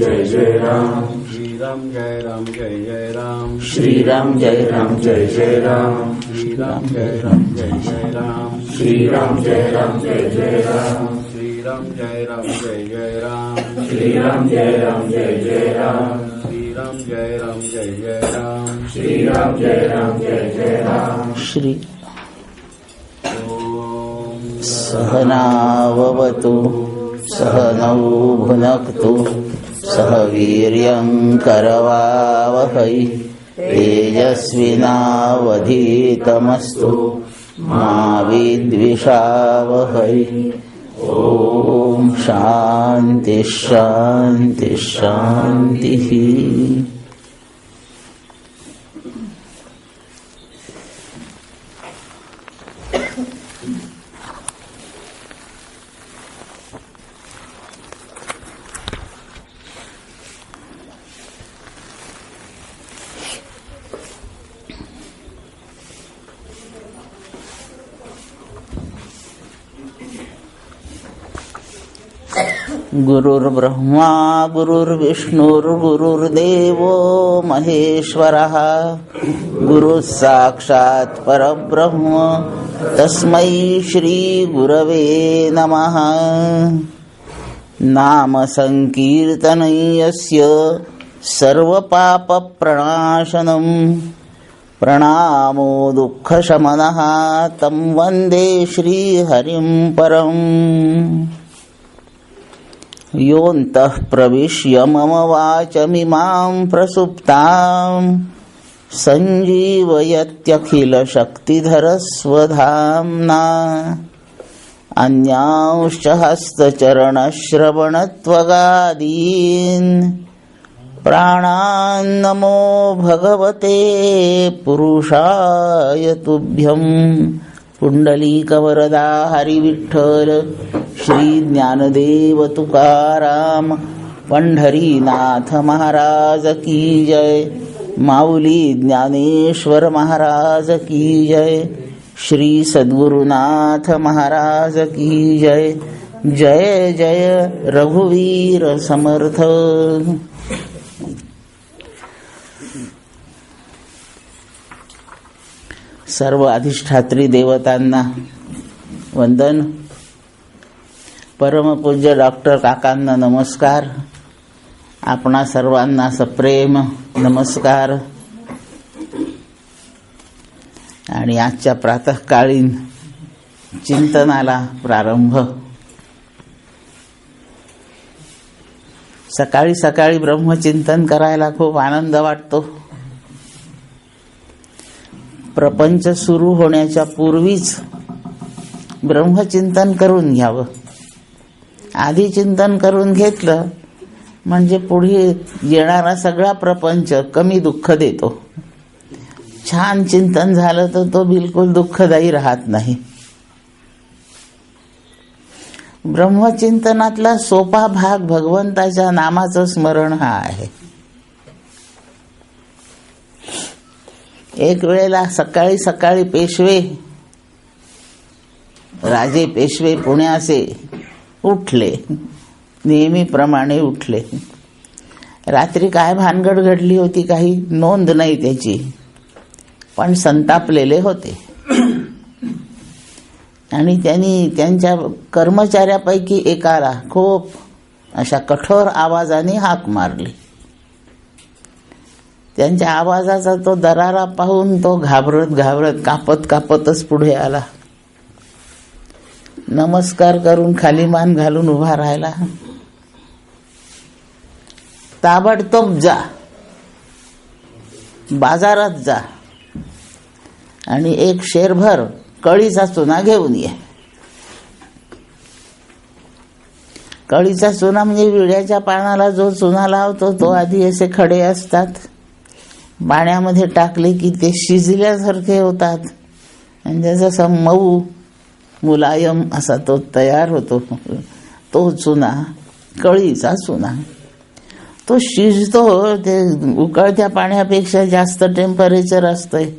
जय जय राम, श्री राम जय राम जय जय राम, श्री राम जय राम जय जय राम, श्री राम जय राम जय जय राम, श्री राम जय राम जय जय राम, श्री राम जय राम जय जय राम, श्री राम जय राम जय जय राम, श्री राम जय राम जय जय राम, श्री राम जय राम जय जय राम। श्री ओम सहनाववतु सहनौ भुनक्तु सह वीर्यं करवावहै तेजस्विनावधीतमस्तु मा विद्विषावहै। ओम शांति शांति शांति। गुरुर्ब्रह्मा गुरुर्विष्णुर्गुरुर्देवो महेश्वरः, गुरुः साक्षात् परब्रह्म तस्मै श्री गुरवे नमः। नाम संकीर्तनं यस्य सर्वपापप्रणाशनं, प्रणामो दुःखशमनः तं वन्दे श्रीहरिं परम्। योऽन्तः प्रविश्य मम वाचमिमां प्रसुप्तां सञ्जीवयत्यखिलशक्तिधरस्वधाम्ना। अन्यांश्च हस्तचरणश्रवणत्वगादीन् प्राणान्नमो भगवते पुरुषाय तुभ्यं। पुंडलीकवरदा हरिविठ्ठल श्री ज्ञानदेव तुकाराम पंढरीनाथ महाराज की जय। माऊली ज्ञानेश्वर महाराज की जय। श्री सद्गुरुनाथ महाराज की जय। जय जय रघुवीर समर्थ। सर्व अधिष्ठात्री देवतांना वंदन। परमपूज्य डॉक्टर काकांना नमस्कार। आपणा सर्वांना सप्रेम नमस्कार। आणि आजच्या प्रातःकालीन चिंतनाला प्रारंभ। सकाळी सकाळी ब्रह्मचिंतन करायला खूप आनंद वाटतो। प्रपंच सुरू होण्याच्या पूर्वीच ब्रह्मचिंतन करून घ्यावं। आधी चिंतन करून घेतलं म्हणजे पुढे येणारा सगळा प्रपंच कमी दुःख देतो। छान चिंतन झालं तर तो बिलकुल दुःखदायी राहत नाही। ब्रह्मचिंतनातला सोपा भाग भगवंताच्या नामाचं स्मरण हा आहे। एक वेळेला सकाळी सकाळी पेशवे, राजे पेशवे पुण्याचे उठले, नेहमीप्रमाणे उठले। रात्री काय भानगड घडली होती काही नोंद नाही त्याची, पण संतापलेले होते। आणि त्यांनी त्यांच्या कर्मचाऱ्यापैकी एकाला खूप अशा कठोर आवाजाने हाक मारली। त्यांच्या आवाजाचा तो दरारा पाहून तो घाबरत घाबरत कापत कापतच पुढे आला। नमस्कार करून खाली मान घालून उभा राहिला। ताबडतोब जा, बाजारात जा आणि एक शेरभर कळीचा चुना घेऊन ये। कळीचा चुना म्हणजे विड्याच्या पानाला जो चुना लावतो तो आधी असे खडे असतात, पाण्यामध्ये टाकले की ते शिजल्यासारखे होतात आणि त्याचा मऊ मुलायम असा तो तयार होतो। तो चुना, कळीचा चुना, तो शिजतो। ते उकळत्या पाण्यापेक्षा जास्त टेम्परेचर असतंय,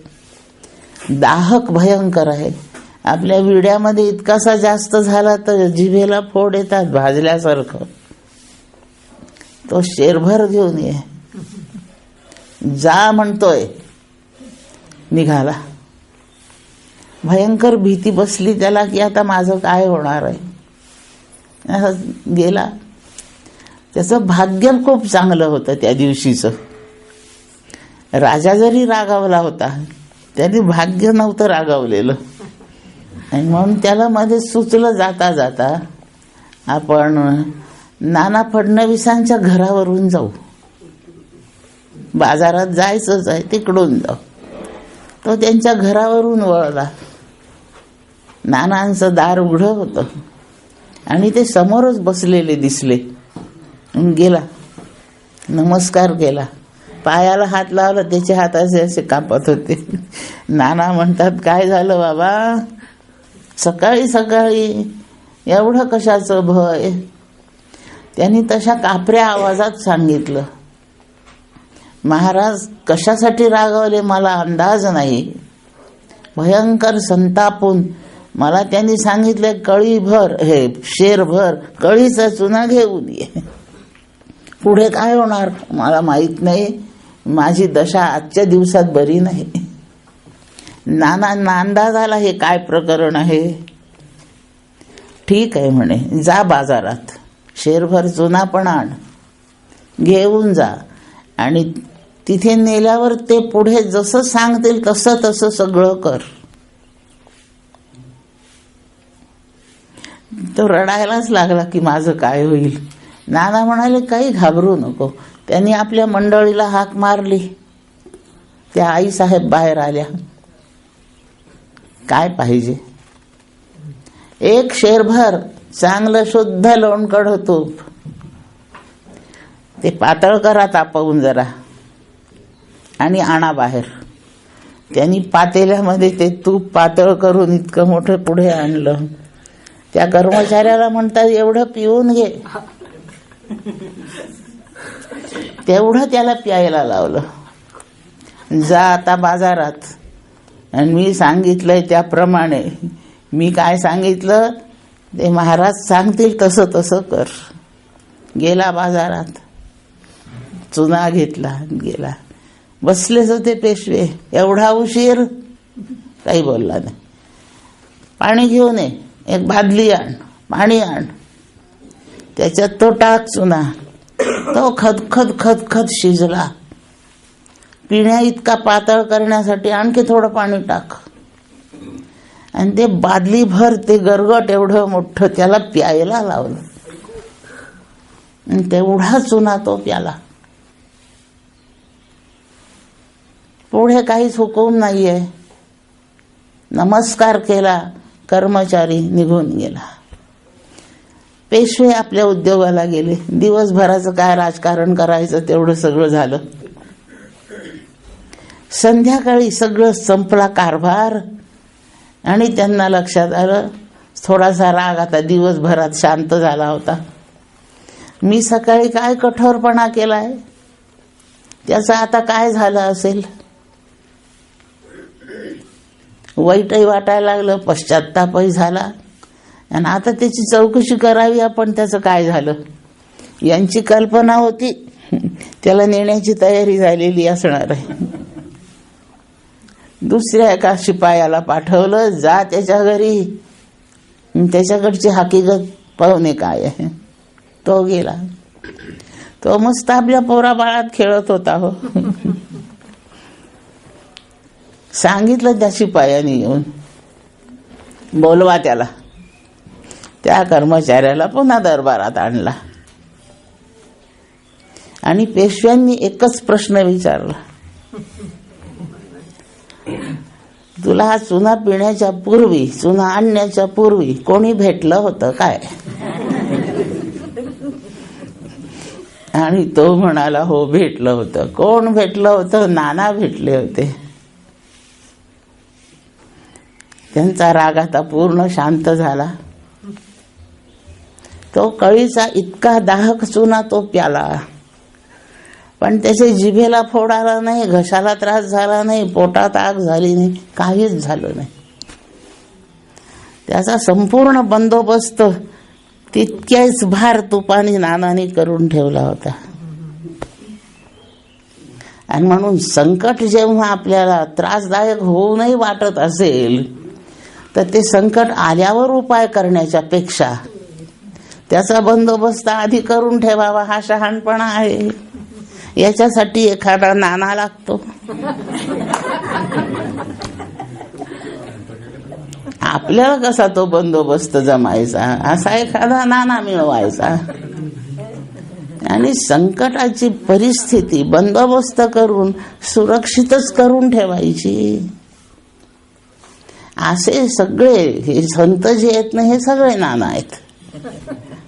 दाहक भयंकर आहे। आपल्या विड्यामध्ये इतकासा जास्त झाला तर जिभेला फोड येतात भाजल्यासारखं। तो शेरभर घेऊन ये. जा म्हणतोय. निघाला. भयंकर भीती बसली त्याला की आता माझं काय होणार आहे. गेला. त्याचं भाग्य खूप चांगलं होतं त्या दिवशीचं. राजा जरी रागावला होता त्याने भाग्य नव्हतं रागावलेलं. आणि म्हणून त्याला मध्ये सुचलं जाता जाता आपण नाना फडणवीसांच्या घरावरून जाऊ. बाजारात जायचंच आहे तिकडून जाऊ. तो त्यांच्या घरावरून वळला. नानांचं दार उघडं होतं आणि ते समोरच बसलेले दिसले. गेला. नमस्कार केला. पायाला हात लावला. त्याचे हात असे कापत होते. नाना म्हणतात, काय झालं बाबा, सकाळी सकाळी एवढं कशाचं भय. त्यांनी तशा कापऱ्या आवाजात सांगितलं, महाराज कशासाठी रागावले मला अंदाज नाही. भयंकर संतापून मला त्यांनी सांगितलं, कळीभर हे शेरभर कळीचा चुना घेऊन ये. पुढे काय होणार मला माहित नाही. माझी दशा आजच्या दिवसात बरी नाही. नानांना अंदाज आला हे काय प्रकरण आहे. ठीक आहे म्हणे, जा बाजारात शेरभर चुना पण आण, घेऊन जा. आणि तिथे नेल्यावर ते पुढे जसं सांगतील तसं तसं सगळं कर. तो रडायलाच लागला की माझं काय होईल. नाना म्हणाले, काही घाबरू नको. त्यांनी आपल्या मंडळीला हाक मारली. त्या आईसाहेब बाहेर आल्या. काय पाहिजे. एक शेरभर चांगलं शुद्ध लोणकड तूप. ते पातळ करा तापवून जरा आणि आणा बाहेर. त्यांनी पातेल्यामध्ये ते तूप पातळ करून इतकं मोठं पुढे आणलं. त्या कर्मचाऱ्याला म्हणतात, एवढं पिऊन घे. तेवढं त्याला प्यायला लावलं. जा आता बाजारात आणि मी सांगितलंय त्याप्रमाणे. मी काय सांगितलं ते महाराज सांगतील तसं तसं कर. गेला बाजारात. चुना घेतला. गेला. बसलेच होते पेशवे. एवढा उशीर. काही बोलला नाही. पाणी घेऊन ये. एक बादली आण. पाणी आण. त्याच्यात तो टाक चुना. तो खदखद खदखद शिजला. पिण्या इतका पातळ करण्यासाठी आणखी थोडं पाणी टाक. आणि ते बादलीभर ते गरगट एवढं मोठं त्याला प्यायला लावलं. आणि तेवढा चुना तो प्याला. पुढे काहीच हुकूम नाहीये. नमस्कार केला. कर्मचारी निघून गेला. पेशवे आपल्या उद्योगाला गेले. दिवसभराचं काय राजकारण करायचं तेवढं सगळं झालं. संध्याकाळी सगळं संपला कारभार. आणि त्यांना लक्षात आलं थोडासा राग आता दिवसभरात शांत झाला होता. मी सकाळी काय कठोरपणा केलाय त्याचं आता काय झालं असेल. वाईटही वाटायला लागलं. पश्चात्तापही झाला. आणि आता त्याची चौकशी करावी आपण, त्याचं काय झालं. यांची कल्पना होती त्याला नेण्याची तयारी झालेली असणार आहे. दुसऱ्या एका शिपायाला पाठवलं. जा त्याच्या घरी, त्याच्याकडची हकीकत पाहुणे काय आहे. तो गेला. तो मस्त आपल्या पोराबाळात खेळत होता. हो सांगितलं त्या शिपायाने येऊन, बोलवा त्याला. त्या कर्मचाऱ्याला पुन्हा दरबारात आणला. आणि पेशव्यांनी एकच प्रश्न विचारला, तुला हा चुना पिण्याच्या पूर्वी, चुना आणण्याच्या पूर्वी कोणी भेटलं होतं काय. आणि तो म्हणाला, हो भेटलं होतं. कोण भेटलं होतं. नाना भेटले होते. त्यांचा राग आता पूर्ण शांत झाला. तो कळीचा इतका दाहक चुना तो प्याला. पण त्याच्या जिभेला फोड आला नाही, घशाला त्रास झाला नाही, पोटात आग झाली नाही, काहीच झालं नाही. त्याचा संपूर्ण बंदोबस्त तितक्याच भार तुपाने नानाने करून ठेवला होता. आणि म्हणून संकट जेव्हा आपल्याला त्रासदायक होऊनही वाटत असेल तर ते संकट आल्यावर उपाय करण्याच्या पेक्षा त्याचा बंदोबस्त आधी करून ठेवावा हा शहाणपणा आहे. याच्यासाठी एखादा नाना लागतो. आपल्याला कसा तो बंदोबस्त जमायचा, असा एखादा नाना मिळवायचा आणि संकटाची परिस्थिती बंदोबस्त करून सुरक्षितच करून ठेवायची. असे सगळे हे संत जे आहेत ना, हे सगळे नाना आहेत.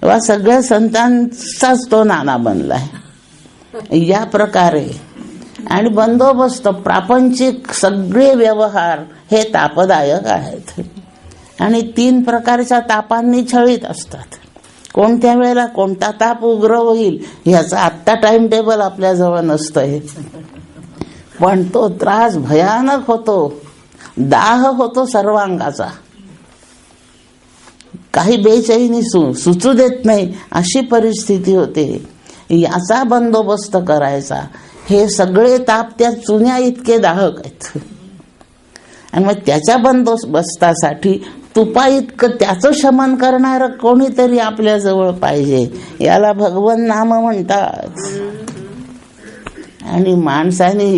वा सगळ्या संतांचाच तो नाना बनलाय. या प्रकारे आणि बंदोबस्त प्रापंचिक सगळे व्यवहार हे तापदायक आहेत आणि 3 प्रकारच्या तापांनी छळीत असतात. कोणत्या वेळेला कोणता ताप उग्र होईल याचा आत्ता टाइम टेबल आपल्याजवळ नसतंय, पण तो त्रास भयानक होतो. दाह होतो सर्वांगाचा, काही बेचैनी सुचू देत नाही अशी परिस्थिती होते. याचा बंदोबस्त करायचा. हे सगळे ताप त्या चुन्या इतके दाहक आहेत आणि मग त्याच्या बंदोबस्तासाठी तुपा इतकं त्याचं शमन करणारं कोणीतरी आपल्या जवळ पाहिजे. याला भगवन नाम म्हणतात. आणि माणसाने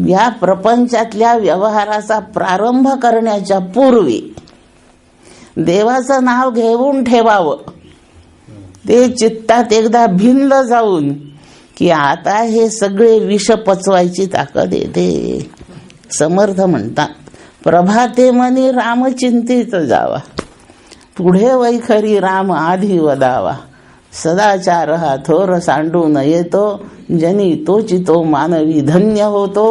या प्रपंचातल्या व्यवहाराचा प्रारंभ करण्याच्या पूर्वी देवाचं नाव घेऊन ठेवावं. ते चित्तात एकदा भिनलं जाऊन की आता हे सगळे विष पचवायची ताकद येते. समर्थ म्हणतात, प्रभाते मनी राम चिंतित जावा, पुढे वैखरी राम आधी वदावा, सदाचार हा थोर सांडून येतो, जनी तोची तो मानवी धन्य होतो.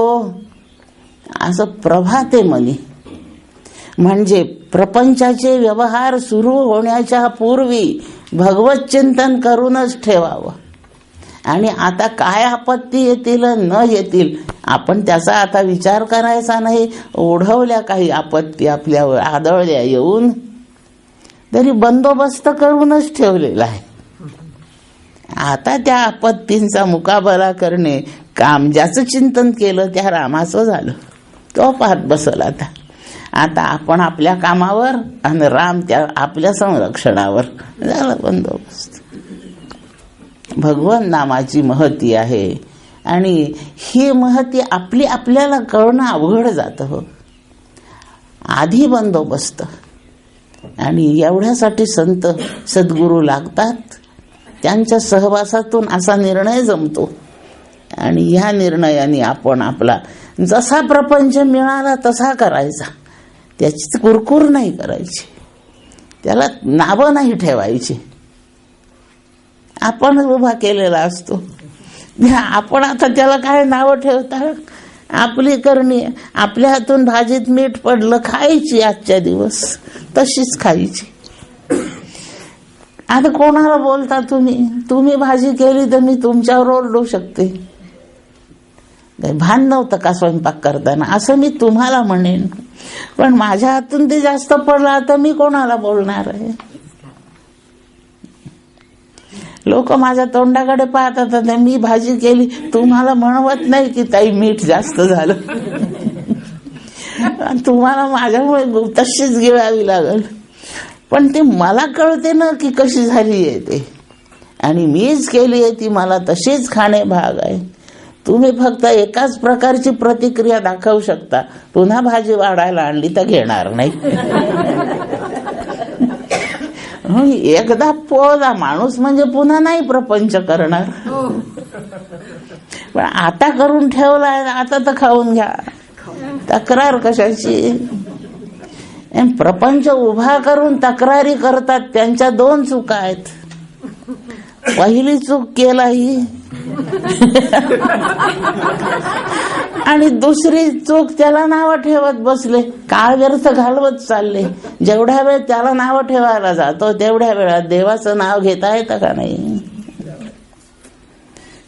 असं प्रभाते मनी म्हणजे प्रपंचाचे व्यवहार सुरू होण्याच्या पूर्वी भगवत चिंतन करूनच ठेवावं. आणि आता काय आपत्ती येतील न येतील आपण त्याचा आता विचार करायचा नाही. ओढवल्या काही आपत्ती आपल्यावर आदळल्या येऊन तरी बंदोबस्त करूनच ठेवलेला आहे. आता त्या आपत्तींचा मुकाबला करणे काम. ज्याचं चिंतन केलं त्या रामाचं झालं, तो पाहत बसल. आता आपण आपल्या कामावर आणि राम त्या आपल्या संरक्षणावर. झालं बंदोबस्त. भगवन नामाची महती आहे आणि ही महती आपल्याला कळणं अवघड जातं हो. आधी बंदोबस्त आणि एवढ्यासाठी संत सद्गुरू लागतात. त्यांच्या सहवासातून असा निर्णय जमतो आणि ह्या निर्णयाने आपण आपला जसा प्रपंच मिळाला तसा करायचा. त्याची कुरकुर नाही करायची, त्याला नावं नाही ठेवायची. आपण उभा केलेला असतो, आपण आता त्याला काय नावं ठेवता. आपली करणी. आपल्या हातून भाजीत मीठ पडलं, खायची आजच्या दिवस, तशीच खायची. आता कोणाला बोलता तुम्ही भाजी केली तर मी तुमच्यावर ओरडू शकते. भान नव्हतं का स्वयंपाक करताना असं मी तुम्हाला म्हणेन, पण माझ्या हातून ते जास्त पडलं तर मी कोणाला बोलणार आहे. लोक माझ्या तोंडाकडे पाहतात, मी भाजी केली, तुम्हाला म्हणवत नाही की ताई मीठ जास्त झालं. तुम्हाला माझ्यामुळे तशीच गिळावी लागल, पण ते मला कळते ना की कशी झाली आहे ते, आणि मीच केली आहे ती, मला तशीच खाणे भाग आहे. तुम्ही फक्त एकाच प्रकारची प्रतिक्रिया दाखवू शकता. पुन्हा भाजी वाढायला आणली तर घेणार नाही. एकदा पोळला माणूस म्हणजे पुन्हा नाही प्रपंच करणार. पण आता करून ठेवलाय, आता तर खाऊन घ्या. तक्रार कशाची. प्रपंच उभा करून तक्रारी करतात, त्यांच्या 2 चुका आहेत. पहिली चूक केला ही आणि दुसरी चूक त्याला नावं ठेवत बसले, काळ व्यर्थ घालवत चालले. जेवढ्या वेळ त्याला नावं ठेवायला जातो तेवढ्या वेळात देवाचं नाव घेता येतं का नाही.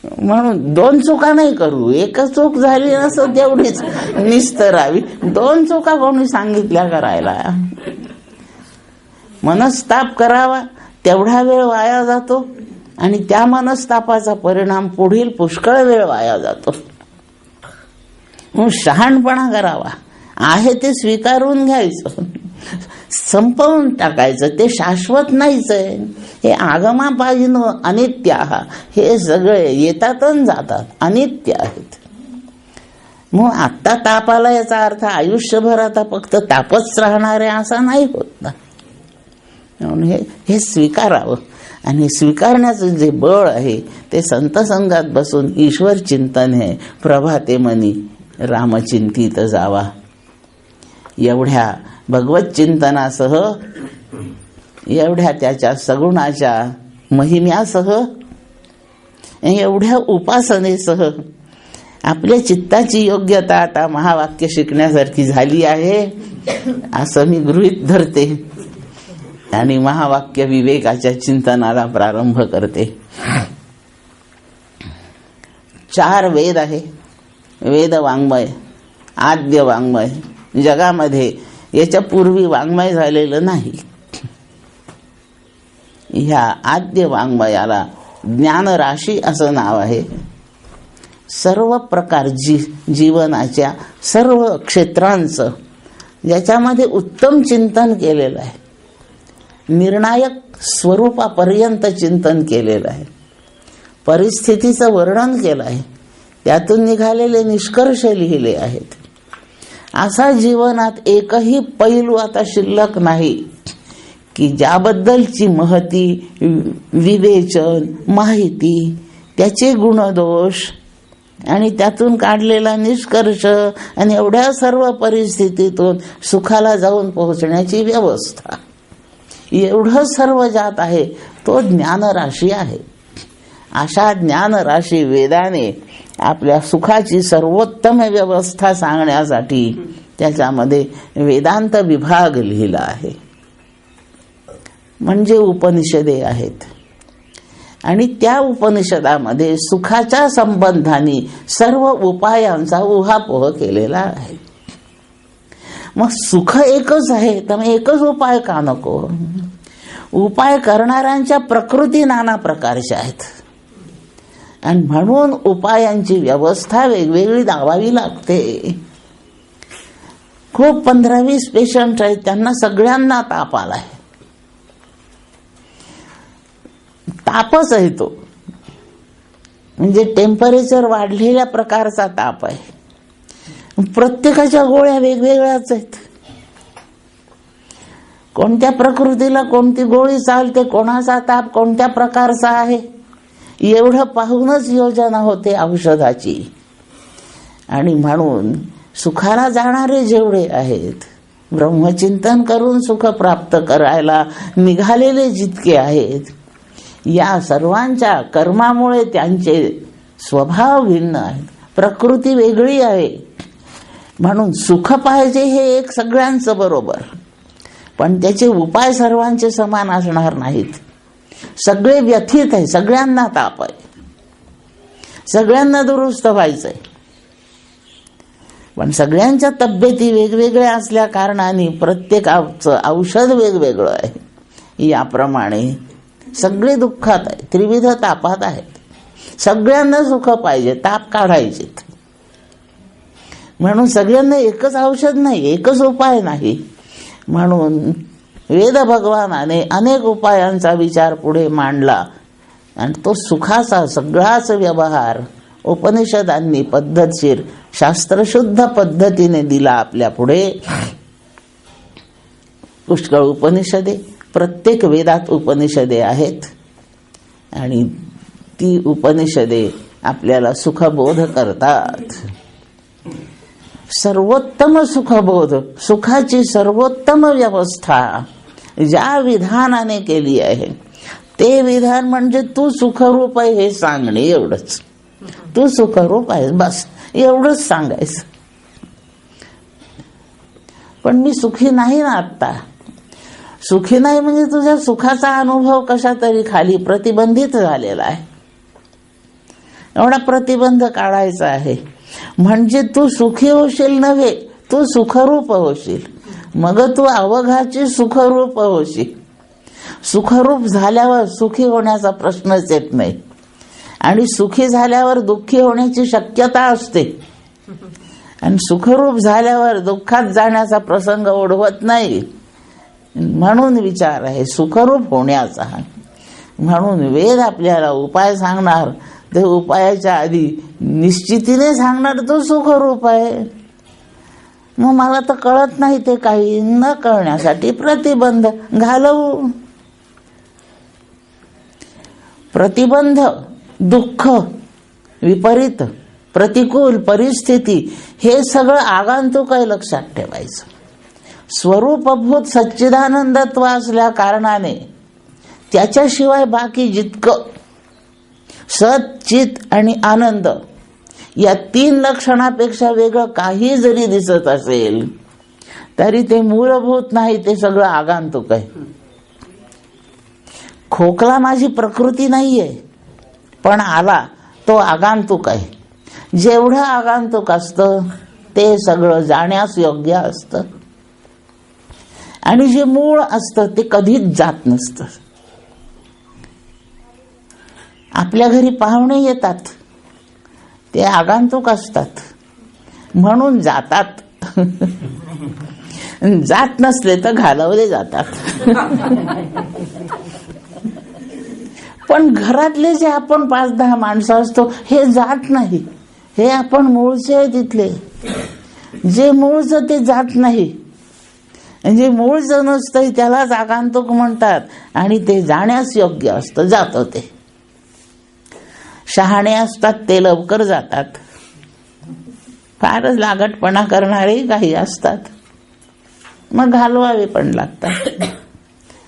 म्हणून 2 चुका नाही करू. एक चूक झाली नसं तेवढीच निस्तरावी. 2 चुका कोणी सांगितल्या करायला. मनस्ताप करावा तेवढा वेळ वाया जातो आणि त्या मनस्तापाचा परिणाम पुढील पुष्कळ वेळ वाया जातो. मग शहाणपणा करावा, आहे ते स्वीकारून घ्यायचं, संपवून टाकायचं. ते शाश्वत नाहीच आहे. हे आगमापायीनं अनित्य आहे. हे सगळे येतात आणि जातात, अनित्य आहेत. मग आत्ता ताप आला याचा अर्थ आयुष्यभर आता फक्त तापच राहणार आहे असा नाही होत ना. म्हणून हे स्वीकारावं. आणि स्वीकारण्याचं जे बळ आहे ते संत संघात बसून ईश्वर चिंतन हे प्रभाते मनी रामचिंतित जावा. एवढ्या भगवत चिंतनासह, एवढ्या त्याच्या सगुणाच्या महिम्यासह, एवढ्या उपासनेसह आपल्या चित्ताची योग्यता आता महावाक्य शिकण्यासारखी झाली आहे असं मी गृहीत धरते आणि महावाक्य विवेकाच्या चिंतनाला प्रारंभ करते. 4 वेद आहे. वेद वाङ्मय, आद्य वाङ्मय. जगामध्ये याच्या पूर्वी वाङ्मय झालेलं नाही. ह्या आद्य वाङ्मयाला ज्ञानराशी असं नाव आहे. सर्व प्रकार जीवनाच्या सर्व क्षेत्रांचं ज्याच्यामध्ये उत्तम चिंतन केलेलं आहे, निर्णायक स्वरूपापर्यंत चिंतन केलेलं आहे, परिस्थितीचं वर्णन केलं आहे, त्यातून निघालेले निष्कर्ष लिहिले आहेत. असा जीवनात एकही पैलू आता शिल्लक नाही की ज्याबद्दलची महती, विवेचन, माहिती, त्याचे गुणदोष आणि त्यातून काढलेला निष्कर्ष आणि एवढ्या सर्व परिस्थितीतून सुखाला जाऊन पोहोचण्याची व्यवस्था, एवढं सर्व ज्यात आहे तो ज्ञानराशी आहे. अशा ज्ञानराशी वेदाने आपल्या सुखाची सर्वोत्तम व्यवस्था सांगण्यासाठी त्याच्यामध्ये वेदांत विभाग लिहिला आहे, म्हणजे उपनिषदे आहेत. आणि त्या उपनिषदामध्ये सुखाच्या संबंधाने सर्व उपायांचा उहापोह केलेला आहे. मग सुख एकच आहे तर मग एकच उपाय का नको? उपाय करणाऱ्यांच्या प्रकृती नाना प्रकारच्या आहेत आणि म्हणून उपायांची व्यवस्था वेगवेगळी लावावी लागते. खूप 15-20 पेशंट आहेत, त्यांना सगळ्यांना ताप आलाय. तापच आहे तो, म्हणजे टेम्परेचर वाढलेल्या प्रकारचा ताप आहे. प्रत्येकाच्या गोळ्या वेगवेगळ्याच आहेत. कोणत्या प्रकृतीला कोणती गोळी चालते, कोणाचा ताप कोणत्या प्रकारचा आहे, एवढं पाहूनच योजना होते औषधाची. आणि म्हणून सुखाला जाणारे जेवढे आहेत, ब्रह्मचिंतन करून सुख प्राप्त करायला निघालेले जितके आहेत, या सर्वांच्या कर्मामुळे त्यांचे स्वभाव भिन्न आहेत, प्रकृती वेगळी आहे. म्हणून सुख पाहिजे हे एक सगळ्यांचं बरोबर, पण त्याचे उपाय सर्वांचे समान असणार नाहीत. सगळे व्यथित आहे, सगळ्यांना ताप आहे, सगळ्यांना दुरुस्त व्हायचंय, पण सगळ्यांच्या तब्येती वेगवेगळ्या असल्या कारणाने प्रत्येकाचं औषध वेगवेगळं आहे. याप्रमाणे सगळे दुःखात आहे, त्रिविध तापात आहेत. सगळ्यांना सुख पाहिजे, ताप काढायचे, म्हणून सगळ्यांना एकच औषध नाही, एकच उपाय नाही. म्हणून वेद भगवानाने अनेक उपायांचा विचार पुढे मांडला आणि तो सुखाचा सगळाच व्यवहार उपनिषदांनी पद्धतशीर शास्त्रशुद्ध पद्धतीने दिला आपल्या पुढे. पुष्कळ उपनिषदे, प्रत्येक वेदात उपनिषदे आहेत आणि ती उपनिषदे आपल्याला सुखबोध करतात. सर्वोत्तम सुखबोध, सुखाची सर्वोत्तम व्यवस्था ज्या विधानाने केली आहे ते विधान म्हणजे तू सुखरूप आहे हे सांगणे, एवढंच. तू सुखरूप आहेस, बस एवढंच सांगायचं. पण मी सुखी नाही ना आत्ता. सुखी नाही म्हणजे तुझ्या सुखाचा अनुभव कशा तरी खाली प्रतिबंधित झालेला आहे. एवढा प्रतिबंध काढायचा आहे म्हणजे तू सुखी होशील नव्हे, तू सुखरूप होशील. मग तू अवघाची सुखरूप होशील. सुखरूप झाल्यावर सुखी होण्याचा प्रश्नच येत नाही आणि सुखी झाल्यावर दुःखी होण्याची शक्यता असते. आणि सुखरूप झाल्यावर दुःखात जाण्याचा प्रसंग ओढवत नाही. म्हणून विचार आहे सुखरूप होण्याचा. म्हणून वेद आपल्याला उपाय सांगणार, ते उपायाच्या आधी निश्चितीने सांगणार तो सुखरूप आहे. मग मला तर कळत नाही ते काही, न कळण्यासाठी प्रतिबंध घालवू. प्रतिबंध, दुःख, विपरीत, प्रतिकूल परिस्थिती हे सगळं आगंतुक आहे, लक्षात ठेवायचं. स्वरूपभूत सच्चिदानंदत्व असल्या कारणाने त्याच्याशिवाय बाकी जितकं सत, चित आणि आनंद या 3 लक्षणापेक्षा वेगळं काही जरी दिसत असेल तरी ते मूलभूत नाही, ते सगळं आगंतुक आहे. खोकला माझी प्रकृती नाहीये, पण आला तो आगंतुक आहे. जेवढं आगंतुक असतं ते सगळं जाण्यास योग्य असतं, आणि जे मूळ असतं ते कधीच जात नसतं. आपल्या घरी पाहुणे येतात, ते आगंतुक असतात म्हणून जातात. जात नसले तर घालवले जातात. पण घरातले जे आपण 5-10 माणसं असतो हे जात नाही. हे आपण मूळचे आहे तिथले. जे मूळचं ते जात नाही. म्हणजे मूळचं नसतं त्यालाच आगंतुक म्हणतात, आणि ते जाण्यास योग्य असतं, जातं ते. शहाणे असतात ते लवकर जातात. फारच लागटपणा करणारे काही असतात, मग घालवावे पण लागतात.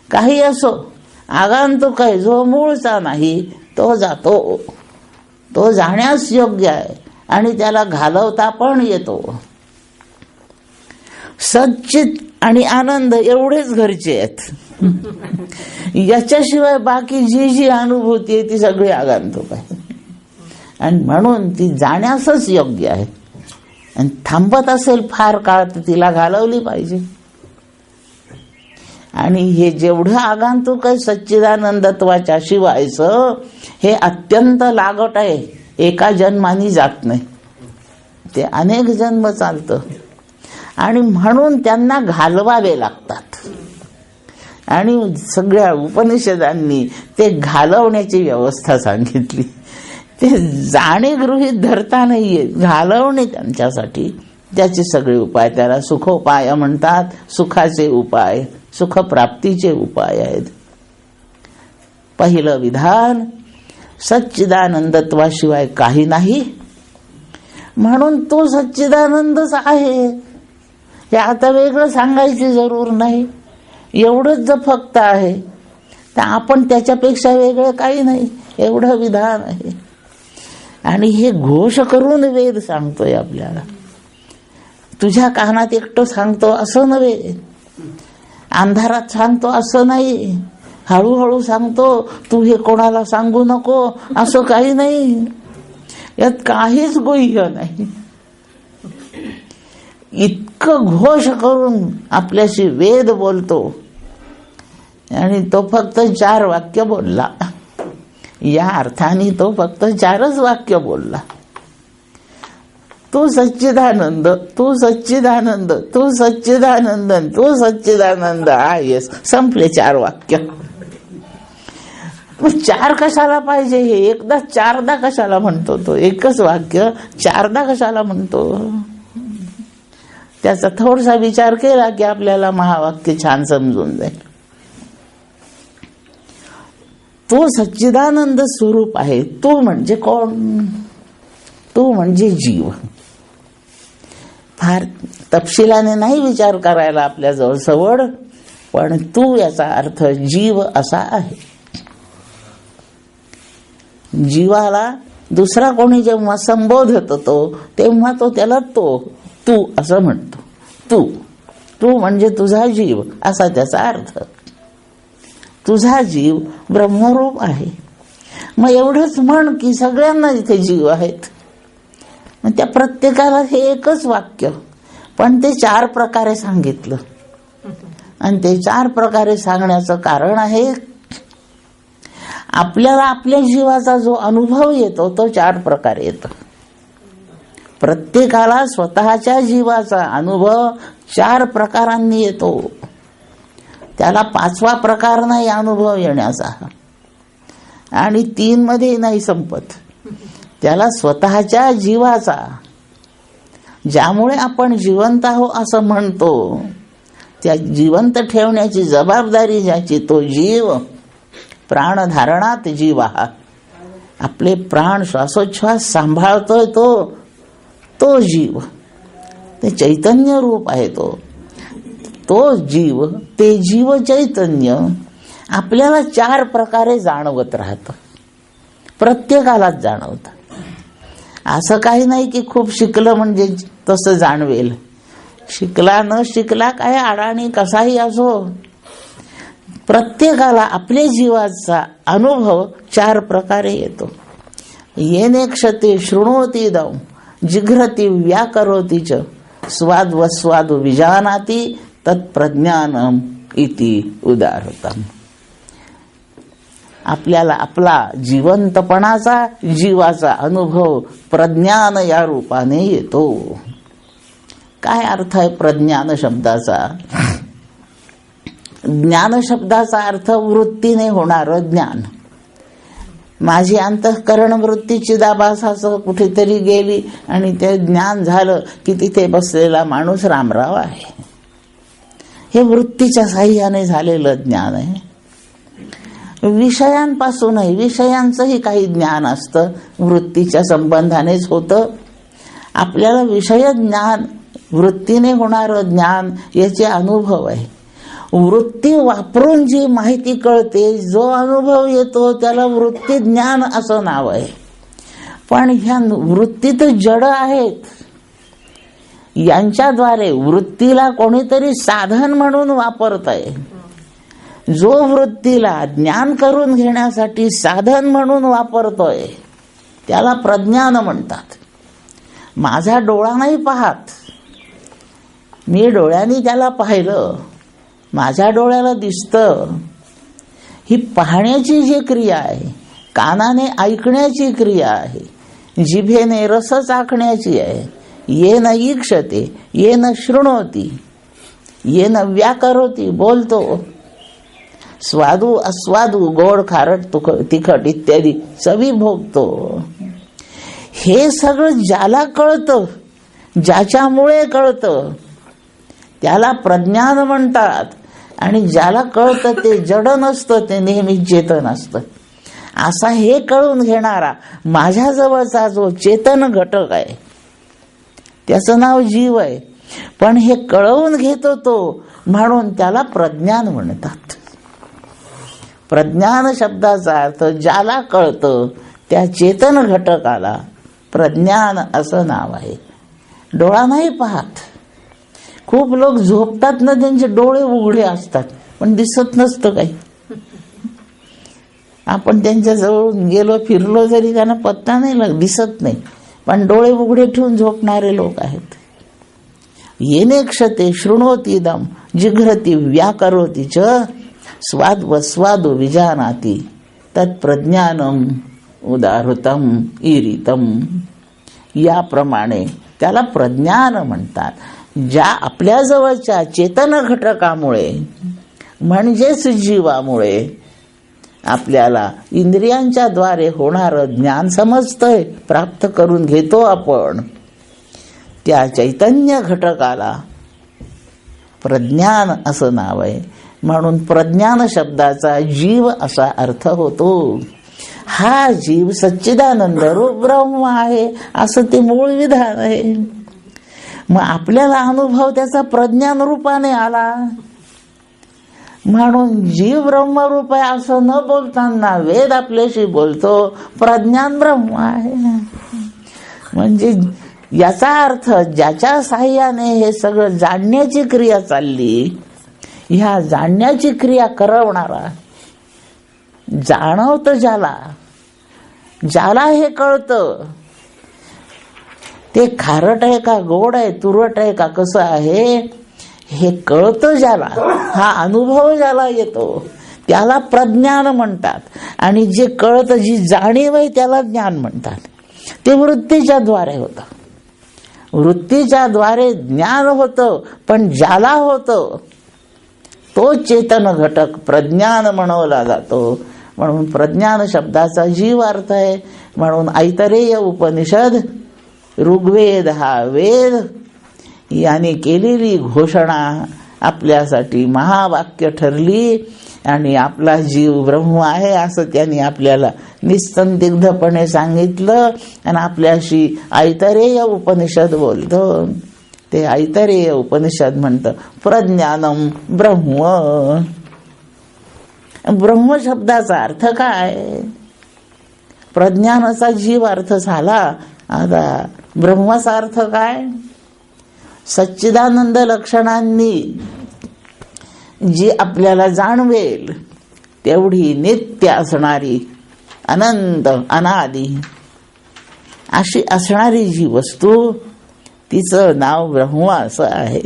काही असो, आगंतुक आहे जो मूळचा नाही तो जातो. तो जाण्यास योग्य आहे आणि त्याला घालवता पण येतो. सच्चित आणि आनंद एवढेच घरचे आहेत. याच्याशिवाय बाकी जी जी अनुभूती आहे ती सगळी आगंतुक आहे, आणि म्हणून ती जाण्यासच योग्य आहे. आणि थांबत असेल फार काळ तर तिला घालवली पाहिजे. आणि हे जेवढं आगंतुक आहे सच्चिदानंदत्वाच्या शिवायचं, हे अत्यंत लागट आहे. एका जन्मानी जात नाही, ते अनेक जन्म चालतं, आणि म्हणून त्यांना घालवावे लागतात. आणि सगळ्या उपनिषदांनी ते घालवण्याची व्यवस्था सांगितली. ते जाणे गृहीत धरता नाहीये, घालवणे त्यांच्यासाठी. त्याचे सगळे उपाय त्याला सुखोपाय म्हणतात. सुखाचे उपाय, सुखप्राप्तीचे उपाय आहेत. पहिलं विधान, सच्चिदानंदत्वाशिवाय काही नाही, म्हणून तो सच्चिदानंदच आहे. हे आता वेगळं सांगायची जरूर नाही. एवढंच जर फक्त आहे तर आपण त्याच्यापेक्षा वेगळं काही नाही, एवढं विधान आहे. आणि हे घोष करून वेद सांगतोय आपल्याला. तुझ्या कानात एकटं सांगतो असं नव्हे, अंधारात सांगतो असं नाही, हळूहळू सांगतो, तू हे कोणाला सांगू नको असं काही नाही. यात काहीच गुह्य नाही. इतकं घोष करून आपल्याशी वेद बोलतो, आणि तो फक्त 4 वाक्य बोलला. या अर्थाने तो फक्त 4च वाक्य बोलला. तू सच्चिदानंद, तू सच्चिदानंद, तू सच्चिदानंद, तू सच्चिदानंद आहेस. संपले 4 वाक्य. मग 4 कशाला पाहिजे? हे एकदा 4दा कशाला म्हणतो? तो एकच वाक्य 4दा कशाला म्हणतो? त्याचा थोडासा विचार केला की आपल्याला महावाक्य छान समजून जाईल. तो सच्चिदानंद स्वरूप आहे. तो म्हणजे कोण? तो म्हणजे जीव. फार तपशिलाने नाही विचार करायला आपल्याजवळ सवड, पण तू याचा अर्थ जीव असा आहे. जीवाला दुसरा कोणी जेव्हा संबोधत होतो तेव्हा तो त्याला तू असं म्हणतो. तू म्हणजे तुझा जीव असा त्याचा अर्थ. तुझा जीव ब्रह्मरूप आहे. मग एवढंच म्हण की सगळ्यांना इथे जीव आहेत. मग त्या प्रत्येकाला हे एकच वाक्य, पण ते 4 प्रकारे सांगितलं. आणि ते 4 प्रकारे सांगण्याचं कारण आहे, आपल्याला आपल्या जीवाचा जो अनुभव येतो तो 4 प्रकारे येतो. प्रत्येकाला स्वतःच्या जीवाचा अनुभव 4 प्रकारांनी येतो. त्याला 5वा प्रकार नाही अनुभव येण्याचा, आणि 3 मध्ये नाही संपत. त्याला स्वतःच्या जीवाचा, ज्यामुळे आपण जिवंत आहो असं म्हणतो, त्या जिवंत ठेवण्याची जबाबदारी ज्याची तो जीव. प्राणधारणात जीवा, आपले प्राण श्वासोच्छ्वास सांभाळतोय तो जीव, ते चैतन्य रूप आहे. तो जीव, ते जीव चैतन्य आपल्याला 4 प्रकारे जाणवत राहतं. प्रत्येकालाच जाणवतं. असं काही नाही की खूप शिकलं म्हणजे तसं जाणवेल. शिकला न शिकला काय अडाणी कसाही असो, प्रत्येकाला आपल्या जीवाचा अनुभव 4 प्रकारे येतो. येने क्षते शृणोती दम जिघ्रती व्याकरोती च स्वाद विजानाती तत्प्रज्ञानम इति उदाहृतम. आपल्याला आपला जिवंतपणाचा, जीवाचा अनुभव प्रज्ञान या रूपाने येतो. काय अर्थ आहे प्रज्ञान शब्दाचा? ज्ञान शब्दाचा अर्थ वृत्तीने होणारं ज्ञान. माझी अंतःकरण वृत्ती चिदाभासाचं कुठेतरी गेली आणि ते ज्ञान झालं की तिथे बसलेला माणूस रामराव आहे. हे वृत्तीच्या साह्याने झालेलं ज्ञान आहे. विषयांपासूनही, विषयांचंही काही ज्ञान असतं, वृत्तीच्या संबंधानेच होतं. आपल्याला विषय ज्ञान, वृत्तीने होणारं ज्ञान याचे अनुभव आहे. वृत्ती वापरून जी माहिती कळते, जो अनुभव येतो त्याला वृत्ती ज्ञान असं नाव आहे. पण ह्या वृत्ती तर जड आहेत. यांच्याद्वारे वृत्तीला कोणीतरी साधन म्हणून वापरत आहे. जो वृत्तीला ज्ञान करून घेण्यासाठी साधन म्हणून वापरतोय त्याला प्रज्ञान म्हणतात. माझा डोळा नाही पाहत, मी डोळ्यांनी त्याला पाहिलं, माझ्या डोळ्याला दिसतं. ही पाहण्याची जी क्रिया आहे, कानाने ऐकण्याची क्रिया आहे, जिभेने रस चाखण्याची आहे. येन ईक्षते येन शृणोती येन व्याकरोती, बोलतो. स्वादू अस्वादू, गोड खारट तिखट इत्यादी चवी भोगतो. हे सगळं ज्याला कळतं, ज्याच्यामुळे कळतं त्याला प्रज्ञान म्हणतात. आणि ज्याला कळतं ते जड नसतं, ते नेहमी चेतन असतं. असा हे कळून घेणारा माझ्याजवळचा जो चेतन घटक आहे त्याचं नाव जीव आहे. पण हे कळवून घेतो तो, म्हणून त्याला प्रज्ञान म्हणतात. प्रज्ञान शब्दाचा अर्थ ज्याला कळतं त्या चेतन घटकाला प्रज्ञान असं नाव आहे. डोळा नाही पाहत. खूप लोक झोपतात ना, त्यांचे डोळे उघडे असतात पण दिसत नसतं काही. आपण त्यांच्या जवळ गेलो, फिरलो जरी त्यांना पत्ता नाही दिसत नाही, पण डोळे उघडे ठेवून झोपणारे लोक आहेत. येने क्षते शृणोती दम जिघ्रती व्याकरोती च स्वाद विजानाती तत्प्रज्ञानम उदाहृतम ईरितम. याप्रमाणे त्याला प्रज्ञान म्हणतात. ज्या आपल्या जवळच्या चेतन घटकामुळे म्हणजेच जीवामुळे आपल्याला इंद्रियांच्या द्वारे होणारं ज्ञान समजतंय, प्राप्त करून घेतो आपण, त्या चैतन्य घटकाला प्रज्ञान असं नाव आहे. म्हणून प्रज्ञान शब्दाचा जीव असा अर्थ होतो. हा जीव सच्चिदानंद रूप ब्रह्म आहे असं ते मूळ विधान आहे. मग आपल्याला अनुभव त्याचा प्रज्ञान रूपाने आला. म्हणून जीव ब्रह्मरूप आहे असं न बोलताना वेद आपल्याशी बोलतो प्रज्ञान ब्रह्म आहे. म्हणजे याचा अर्थ ज्याच्या साह्याने हे सगळं जाणण्याची क्रिया चालली, ह्या जाणण्याची क्रिया करवणारा, जाणवतं ज्याला हे कळतं, ते खारट आहे का गोड आहे, तुरट आहे का कसं आहे, हे कळतं ज्याला, हा अनुभव ज्याला येतो त्याला प्रज्ञान म्हणतात. आणि जे कळतं, जी जाणीव आहे त्याला ज्ञान म्हणतात. ते वृत्तीच्या द्वारे होतं. वृत्तीच्या द्वारे ज्ञान होतं, पण ज्याला होतं तो चेतन घटक प्रज्ञान म्हणवला जातो. म्हणून प्रज्ञान शब्दाचा जीव अर्थ आहे. म्हणून ऐतरेय उपनिषद, ऋग्वेद हा वेद याने केलेली घोषणा आपल्यासाठी महावाक्य ठरली. आणि आपला जीव ब्रह्म आहे असं त्यांनी आपल्याला निस्संदिग्धपणे सांगितलं. आणि आपल्याशी ऐतरेय उपनिषद बोलतो. ते ऐतरेय उपनिषद म्हणतं प्रज्ञानम ब्रह्म. ब्रह्म शब्दाचा अर्थ काय? प्रज्ञानाचा जीव अर्थ झाला. आता ब्रह्माचा अर्थ काय? सच्चिदानंद लक्षणांनी जी आपल्याला जाणवेल तेवढी नित्य असणारी, अनंत अनादी अशी असणारी जी वस्तू, तिचं नाव ब्रह्म असं आहे.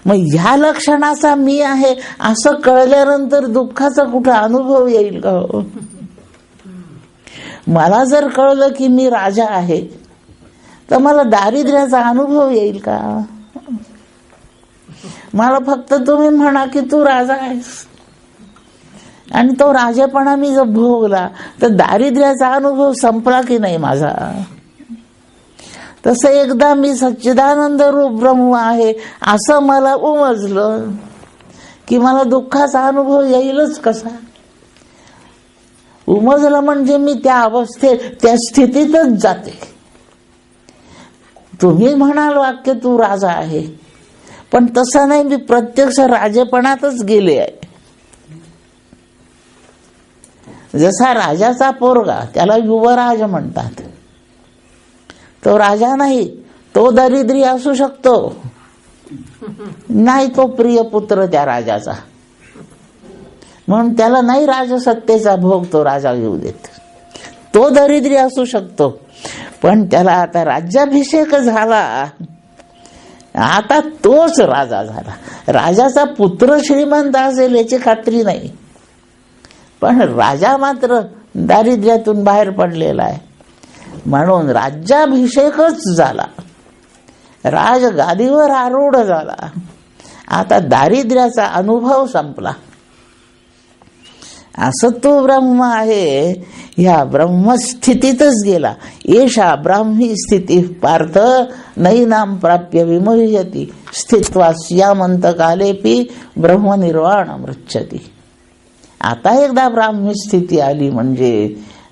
मग ह्या लक्षणाचा मी आहे असं कळल्यानंतर दुःखाचा कुठं अनुभव येईल का? मला जर कळलं की मी राजा आहे तर मला दारिद्र्याचा अनुभव येईल का? मला फक्त तुम्ही म्हणा की तू राजा आहेस आणि तो राजेपणा मी जर भोगला तर दारिद्र्याचा अनुभव संपला की नाही माझा? तसं एकदा मी सच्चिदानंद रूप ब्रह्म आहे असं मला उमजलं की मला दुःखाचा अनुभव येईलच कसा? उमजलं म्हणजे मी त्या अवस्थेत, त्या स्थितीतच जाते. तुम्ही म्हणाल वाक्य तू राजा आहे, पण तसं नाही, मी प्रत्यक्ष राजेपणातच गेले आहे. जसा राजाचा पोरगा, त्याला युवराज म्हणतात, तो राजा नाही, तो दरिद्री असू शकतो, नाही तो प्रिय पुत्र त्या राजाचा, म्हणून त्याला नाही राजसत्तेचा भोग तो राजा घेऊ देत. तो दरिद्री असू शकतो, पण त्याला आता राज्याभिषेक झाला, आता तोच राजा झाला. राजाचा पुत्र श्रीमंत असेल याची खात्री नाही, पण राजा मात्र दारिद्र्यातून बाहेर पडलेला आहे. म्हणून राज्याभिषेकच झाला, राजगादीवर आरूढ झाला. आता दारिद्र्याचा अनुभव संपला. असं तो ब्रह्म आहे, ह्या ब्रह्मस्थितीतच गेला. एषा ब्राह्मी स्थिती पार्थ नैनाम प्राप्य विमुह्यति स्थित्वा स्यामंत कालेपि ब्रह्मनिर्वाण मृच्छति. आता एकदा ब्राह्मी स्थिती आली म्हणजे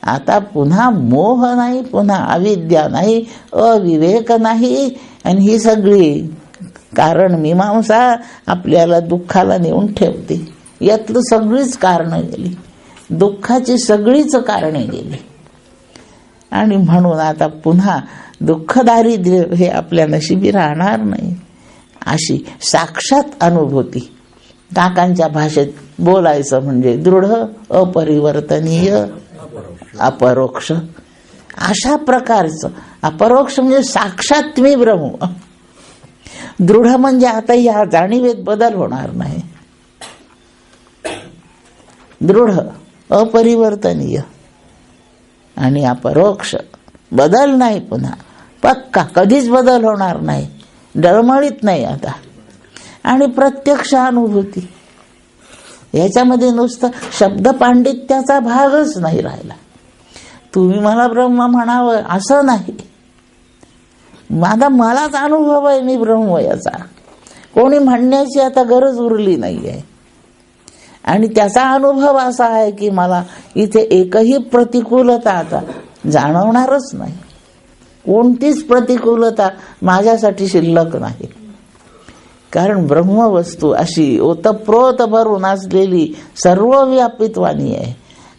आता पुन्हा मोह नाही, पुन्हा अविद्या नाही, अविवेक नाही, आणि ही सगळी कारण मीमांसा आपल्याला दुःखाला नेऊन ठेवते. यातलं सगळीच कारणं गेली, दुःखाची सगळीच कारणे गेली. आणि म्हणून आता पुन्हा दुःख दारिद्र्य हे आपल्या नशिबी राहणार नाही, अशी साक्षात अनुभूती. काकांच्या भाषेत बोलायचं म्हणजे दृढ, अपरिवर्तनीय, अपरोक्ष, अशा प्रकारचं. अपरोक्ष म्हणजे साक्षात मी ब्रह्म. दृढ म्हणजे आता या जाणीवेत बदल होणार नाही. दृढ, अपरिवर्तनीय आणि अपरोक्ष, बदल नाही पुन्हा, पक्का, कधीच बदल होणार नाही, डळमळीत नाही आता. आणि प्रत्यक्ष अनुभूती, याच्यामध्ये नुसतं शब्द पांडित्याचा भागच नाही राहिला. तुम्ही मला ब्रह्म म्हणावं असं नाही, मलाच अनुभव आहे मी ब्रह्म याचा. कोणी म्हणण्याची आता गरज उरली नाहीये. आणि त्याचा अनुभव असा आहे की मला इथे एकही प्रतिकूलता आता जाणवणारच नाही. कोणतीच प्रतिकूलता माझ्यासाठी शिल्लक नाही, कारण ब्रह्मवस्तू अशी ओतप्रोत भरून असलेली सर्वव्यापित्वानी आहे.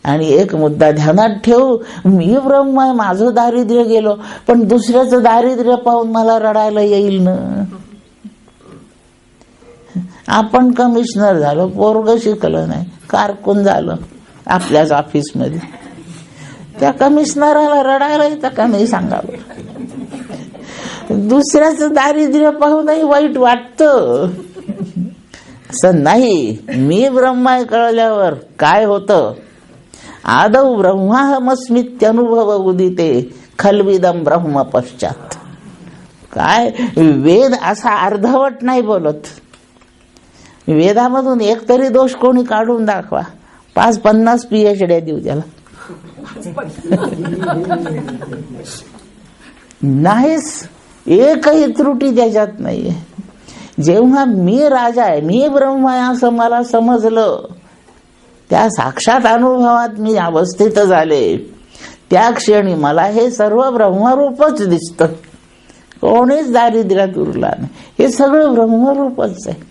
आणि एक मुद्दा ध्यानात ठेवू, मी ब्रह्म आहे, माझं दारिद्र्य गेलो, पण दुसऱ्याचं दारिद्र्य पाहून मला रडायला येईल ना. आपण कमिशनर झालो, पोरग शिकलं नाही, कारकून झालं आपल्याच ऑफिसमध्ये, त्या कमिशनराला रडायला येतं का नाही सांगावं? दुसऱ्याचं दारिद्र्य पाहूनही वाईट वाटतं. असं नाही, मी ब्रह्मा कळल्यावर काय होतं? आदौ ब्रह्माहमस्मित्यनुभव उदिते खल्विदम ब्रह्म पश्चात. काय वेद असा अर्धवट नाही बोलत. वेदामधून एक तरी दोष कोणी काढून दाखवा, 50 PhD देऊ त्याला. नाहीच, एकही त्रुटी त्याच्यात नाहीये. जेव्हा मी राजा आहे, मी ब्रह्म आहे असं मला समजलं, त्या साक्षात अनुभवात मी अवस्थित झाले, त्या क्षणी मला हे सर्व ब्रह्मरूपच दिसतं. कोणीच दारिद्र्यात उरला नाही, हे सगळं ब्रह्मरूपच आहे.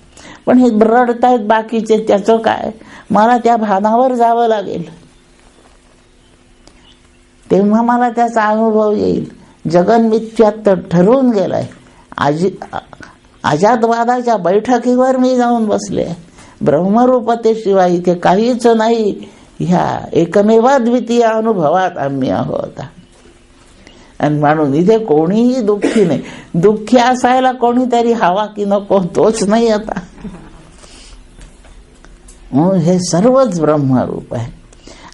पण हे रडतायत बाकीचे, त्याचं काय? मला त्या भानावर जावं लागेल, तेव्हा मला त्याचा अनुभव येईल. जगन मिथ्यात ठरवून गेलाय. अजातवादाच्या बैठकीवर मी जाऊन बसले. ब्रह्मरूपतेशिवाय इथे काहीच नाही. ह्या एकमेवाद्वितीय अनुभवात आम्ही आहोत. आणि म्हणून इथे कोणीही दुःखी नाही. दुःखी असायला कोणीतरी हवा की नको, तोच नाही आता. हे सर्वच ब्रह्मरूप आहे.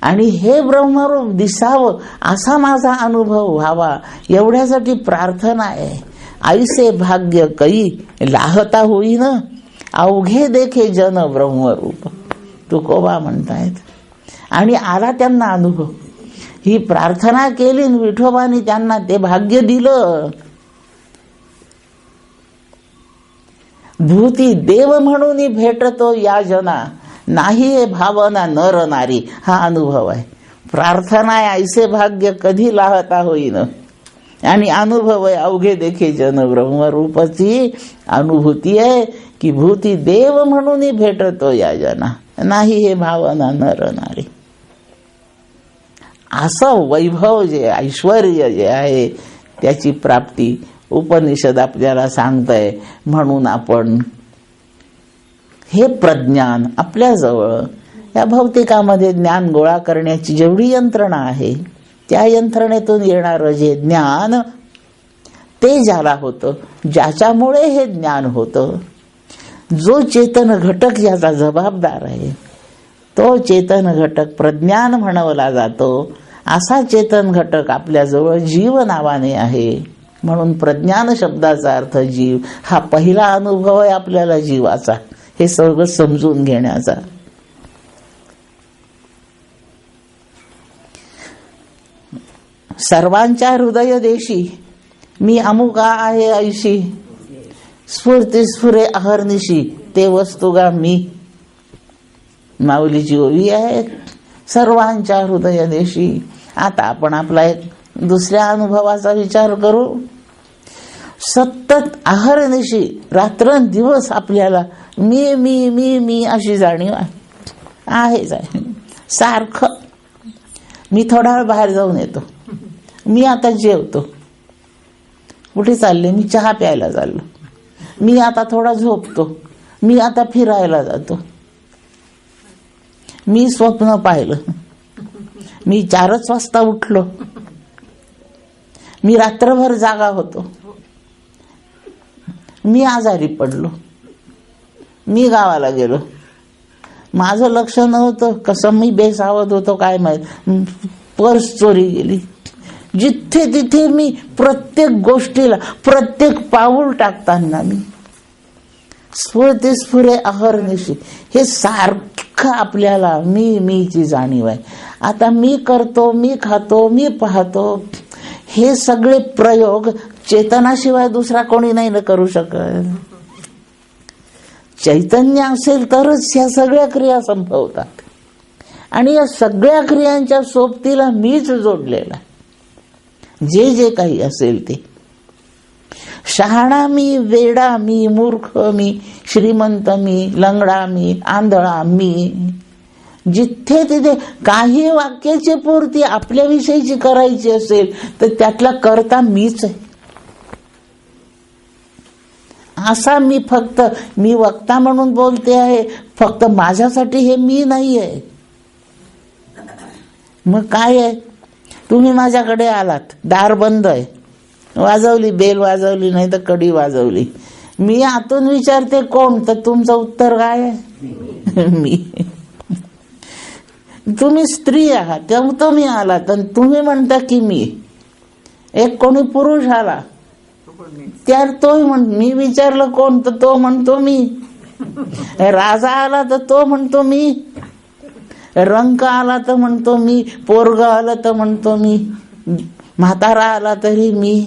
आणि हे ब्रह्मरूप दिसावं असा माझा अनुभव व्हावा, एवढ्यासाठी प्रार्थना आहे. ऐसे भाग्य कई लाहता होईन, अवघे देखे जन ब्रह्मरूप, तुकोबा म्हणतायत. आणि आला त्यांना अनुभव. ही प्रार्थना केली, विठोबानी त्यांना ते भाग्य दिलं. भूती देव म्हणून भेटतो या जना, नाही हे भावना नर नारी. हा अनुभव आहे. प्रार्थना आहे ऐसे भाग्य कधी लाहता होईन, आणि अनुभव आहे अवघे देखे जन ब्रह्मरूपाची अनुभूती आहे की भूती देव म्हणून भेटतो या जना, नाही हे भावना नर नारी. असं वैभव जे ऐश्वर जे आहे त्याची प्राप्ती उपनिषद आपल्याला सांगतंय. म्हणून आपण हे प्रज्ञान आपल्याजवळ, या भौतिकामध्ये ज्ञान गोळा करण्याची जेवढी यंत्रणा आहे, त्या यंत्रणेतून येणारं जे ज्ञान ते ज्याला होतं, ज्याच्यामुळे हे ज्ञान होतं, जो चेतन घटक याचा जबाबदार आहे, तो चेतन घटक प्रज्ञान म्हणवला जातो. असा चेतन घटक आपल्याजवळ जीव नावाने आहे. म्हणून प्रज्ञान शब्दाचा अर्थ जीव. हा पहिला अनुभव आहे आपल्याला जीवाचा, हे सगळं समजून घेण्याचा. सर्वांच्या हृदय देशी मी अमुका आहे ऐशी, स्फूर्ती स्फुरे अहर्निशी ते वस्तुगा मी. माऊलीची ओवी आहे, सर्वांच्या हृदय देशी. आता आपण आपला एक दुसऱ्या अनुभवाचा विचार करू. सतत अहर्निशी रात्रंदिवस आपल्याला मी मी मी मी अशी जाणीव आहेच आहे. सारखं मी थोडा वेळ बाहेर जाऊन येतो, मी आता जेवतो, कुठे चालले, मी चहा प्यायला चाललो, मी आता थोडा झोपतो, मी आता फिरायला जातो, मी स्वप्न पाहिलं, मी 4च वाजता उठलो, मी रात्रभर जागा होतो, मी आजारी पडलो, मी गावाला गेलो, माझं लक्ष नव्हतं, कसं मी बेसावध होतो काय माहित, पर्स चोरी गेली. जिथे तिथे मी प्रत्येक गोष्टीला, प्रत्येक पाऊल टाकताना मी स्फूर्ती स्फुरे अहर्निशी, हे सारखं आपल्याला मी मीची जाणीव आहे. आता मी करतो, मी खातो, मी पाहतो, हे सगळे प्रयोग चेतनाशिवाय दुसरा कोणी नाही न करू शकत. चैतन्य असेल तरच ह्या सगळ्या क्रिया संभवतात. आणि या सगळ्या क्रियांच्या सोबतीला मीच जोडलेला, जे जे काही असेल ते. शहाणा मी, वेडा मी, मूर्ख मी, श्रीमंत मी, लंगडा मी, आंधळा मी. जिथे तिथे काही वाक्याची पूर्ती आपल्याविषयीची करायची असेल तर त्यातला करता मीच आहे. असा मी फक्त, मी वक्ता म्हणून बोलते आहे, फक्त माझ्यासाठी हे मी नाही आहे. मग काय आहे, तुम्ही माझ्याकडे आलात, दार बंद आहे, वाजवली, बेल वाजवली, नाही तर कडी वाजवली, मी आतून विचारते कोण, तर तुमचं उत्तर काय आहे? मी. तुम्ही स्त्री आहात, तेव्हा तुम्ही आलात आणि तुम्ही म्हणता की मी. एक कोणी पुरुष आला, त्यार तोही मी विचारलं कोण, तर तो म्हणतो मी. राजा आला तर तो म्हणतो मी, रंक आला तर म्हणतो मी, पोरग आलं तर म्हणतो मी, म्हातारा आला तरी मी.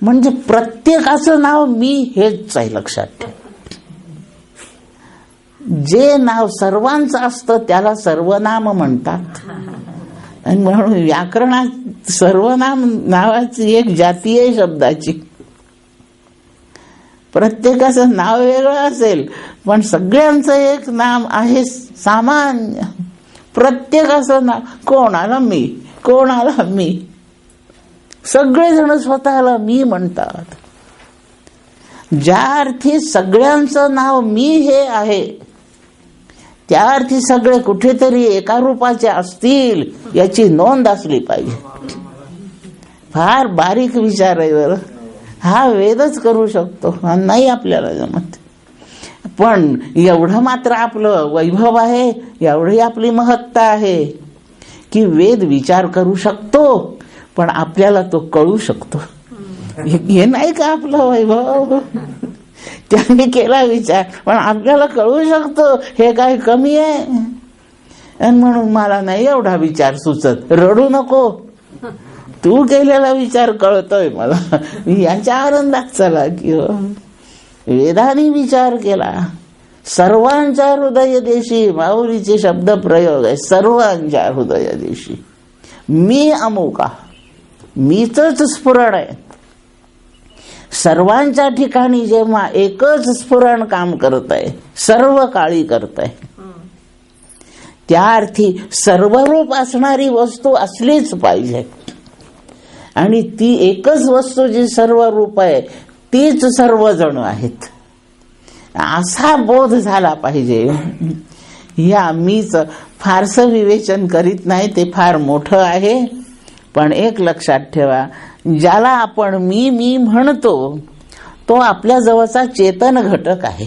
म्हणजे प्रत्येकाचं नाव मी हेच आहे, लक्षात ठेव. जे नाव सर्वांचं असतं त्याला सर्वनाम म्हणतात. आणि म्हणून व्याकरणात सर्वनाम नावाची एक जाती आहे शब्दाची. प्रत्येकाचं नाव वेगळं असेल पण सगळ्यांचं एक नाम आहे सामान्य. प्रत्येकाचं नाव, कोणाला मी, कोणाला मी, सगळेजण स्वतःला मी म्हणतात. ज्या अर्थी सगळ्यांचं नाव मी हे आहे त्या अर्थी सगळे कुठेतरी एका रूपाचे असतील याची नोंद असली पाहिजे. फार बारीक विचार आहे बरं. हा वेदच करू शकतो, हा नाही आपल्याला जमत. पण एवढं मात्र आपलं वैभव आहे, एवढी आपली महत्ता आहे की वेद विचार करू शकतो पण आपल्याला तो कळू शकतो. हे नाही का आपलं वैभव? त्याने केला विचार पण आपल्याला कळू शकतो. हे काय कमी आहे? आणि म्हणून मला नाही एवढा विचार सुचत. रडू नको, तू केलेला विचार कळतोय मला. मी याच्या आनंदात चला की वेदाने विचार केला. सर्वांच्या हृदय देशी, माऊलीचे शब्द प्रयोग आहे, सर्वांच्या हृदय देशी. मी अमुका, मीच स्फुरण आहे. सर्वांच्या ठिकाणी जेव्हा एकच स्फुरण काम करत आहे, सर्व काळी करत आहे, त्या अर्थी सर्वरूप असणारी वस्तू असलीच पाहिजे. आणि ती एकच वस्तू जी सर्व रूप आहे तीच सर्वजण आहेत, असा बोध झाला पाहिजे. या मीच फारसं विवेचन करीत नाही, ते फार मोठं आहे. पण एक लक्षात ठेवा, ज्याला आपण मी म्हणतो तो आपल्या जवळचा चेतन घटक आहे.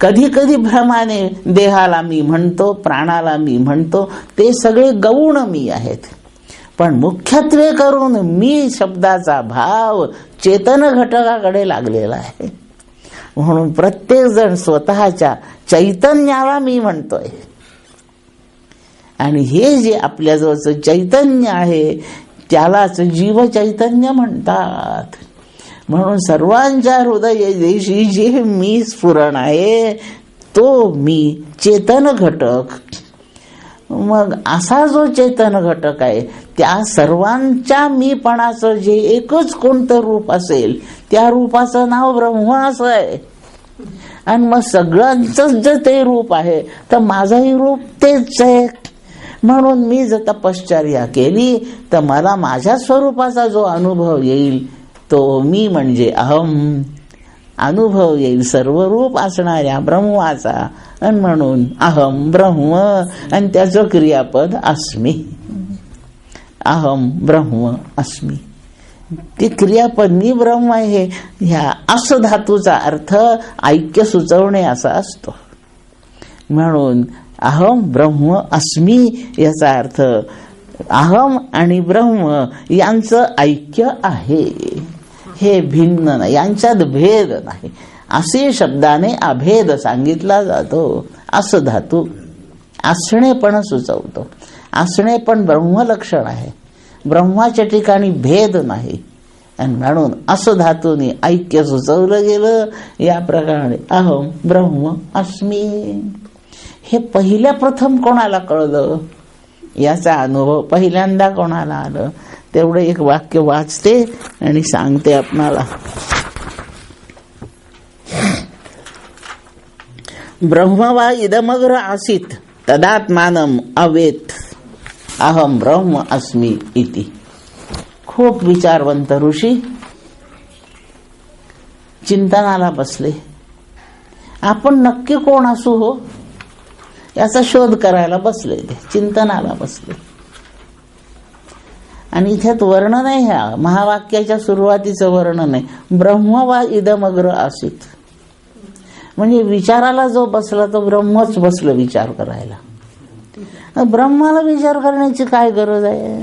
कधी कधी भ्रमाने देहाला मी म्हणतो, प्राणाला मी म्हणतो, ते सगळे गौण मी आहेत. पण मुख्यत्वे करून मी शब्दाचा भाव चेतन घटकाकडे लागलेला आहे. म्हणून प्रत्येक जण स्वतःच्या चैतन्याला मी म्हणतोय. आणि हे जे आपल्याजवळचं चैतन्य आहे त्यालाच जीव चैतन्य म्हणतात. म्हणून सर्वांच्या हृदय देशी जे मी स्फुरण आहे तो मी चेतन घटक. मग असा जो चेतन घटक आहे त्या सर्वांच्या मीपणाचं जे एकच कोणतं रूप असेल त्या रूपाचं नाव ब्रह्म असं आहे. आणि मग सगळ्यांचंच जे ते रूप आहे तर माझंही रूप तेच आहे. म्हणून मी जर तपश्चर्या केली तर मला माझ्या स्वरूपाचा जो अनुभव येईल तो मी म्हणजे अहम अनुभव येईल, सर्व रूप असणाऱ्या ब्रह्माचा. आणि म्हणून अहम ब्रह्म आणि त्याचं क्रियापद अस्मी. अहम ब्रह्म अस्मी, ते क्रियापद मी ब्रह्म आहे. ह्या अस धातूचा अर्थ ऐक्य सुचवणे असा असतो. म्हणून अहम ब्रह्म अस्मी याचा अर्थ अहम आणि ब्रह्म यांचं ऐक्य आहे, हे भिन्न नाही, यांच्यात भेद नाही. असे शब्दाने अभेद सांगितला जातो. अस धातू असणे पण सुचवतो. असणे पण ब्रह्मलक्षण आहे, ब्रह्माच्या ठिकाणी भेद नाही. आणि म्हणून अस धातूने ऐक्य सुचवलं गेलं. या प्रकारे अहम ब्रह्म अस्मी हे पहिल्या प्रथम कोणाला कळलं, याचा अनुभव पहिल्यांदा कोणाला आलं. तेवढं एक वाक्य वाचते आणि सांगते आपणाला. ब्रह्म वा इदमग्र आसीत तदात्मानम अवेत अहम ब्रह्म अस्मी इति. खूप विचारवंत ऋषी चिंतनाला बसले. आपण नक्की कोण असू हो याचा शोध करायला बसले, चिंतनाला बसले. आणि इथ्यात वर्णन आहे, ह्या महावाक्याच्या सुरुवातीचं वर्णन आहे, ब्रह्म वा इदमग्र आसीत. म्हणजे विचाराला जो बसला तो ब्रह्मच बसलं विचार करायला. ब्रह्माला विचार करण्याची काय गरज आहे?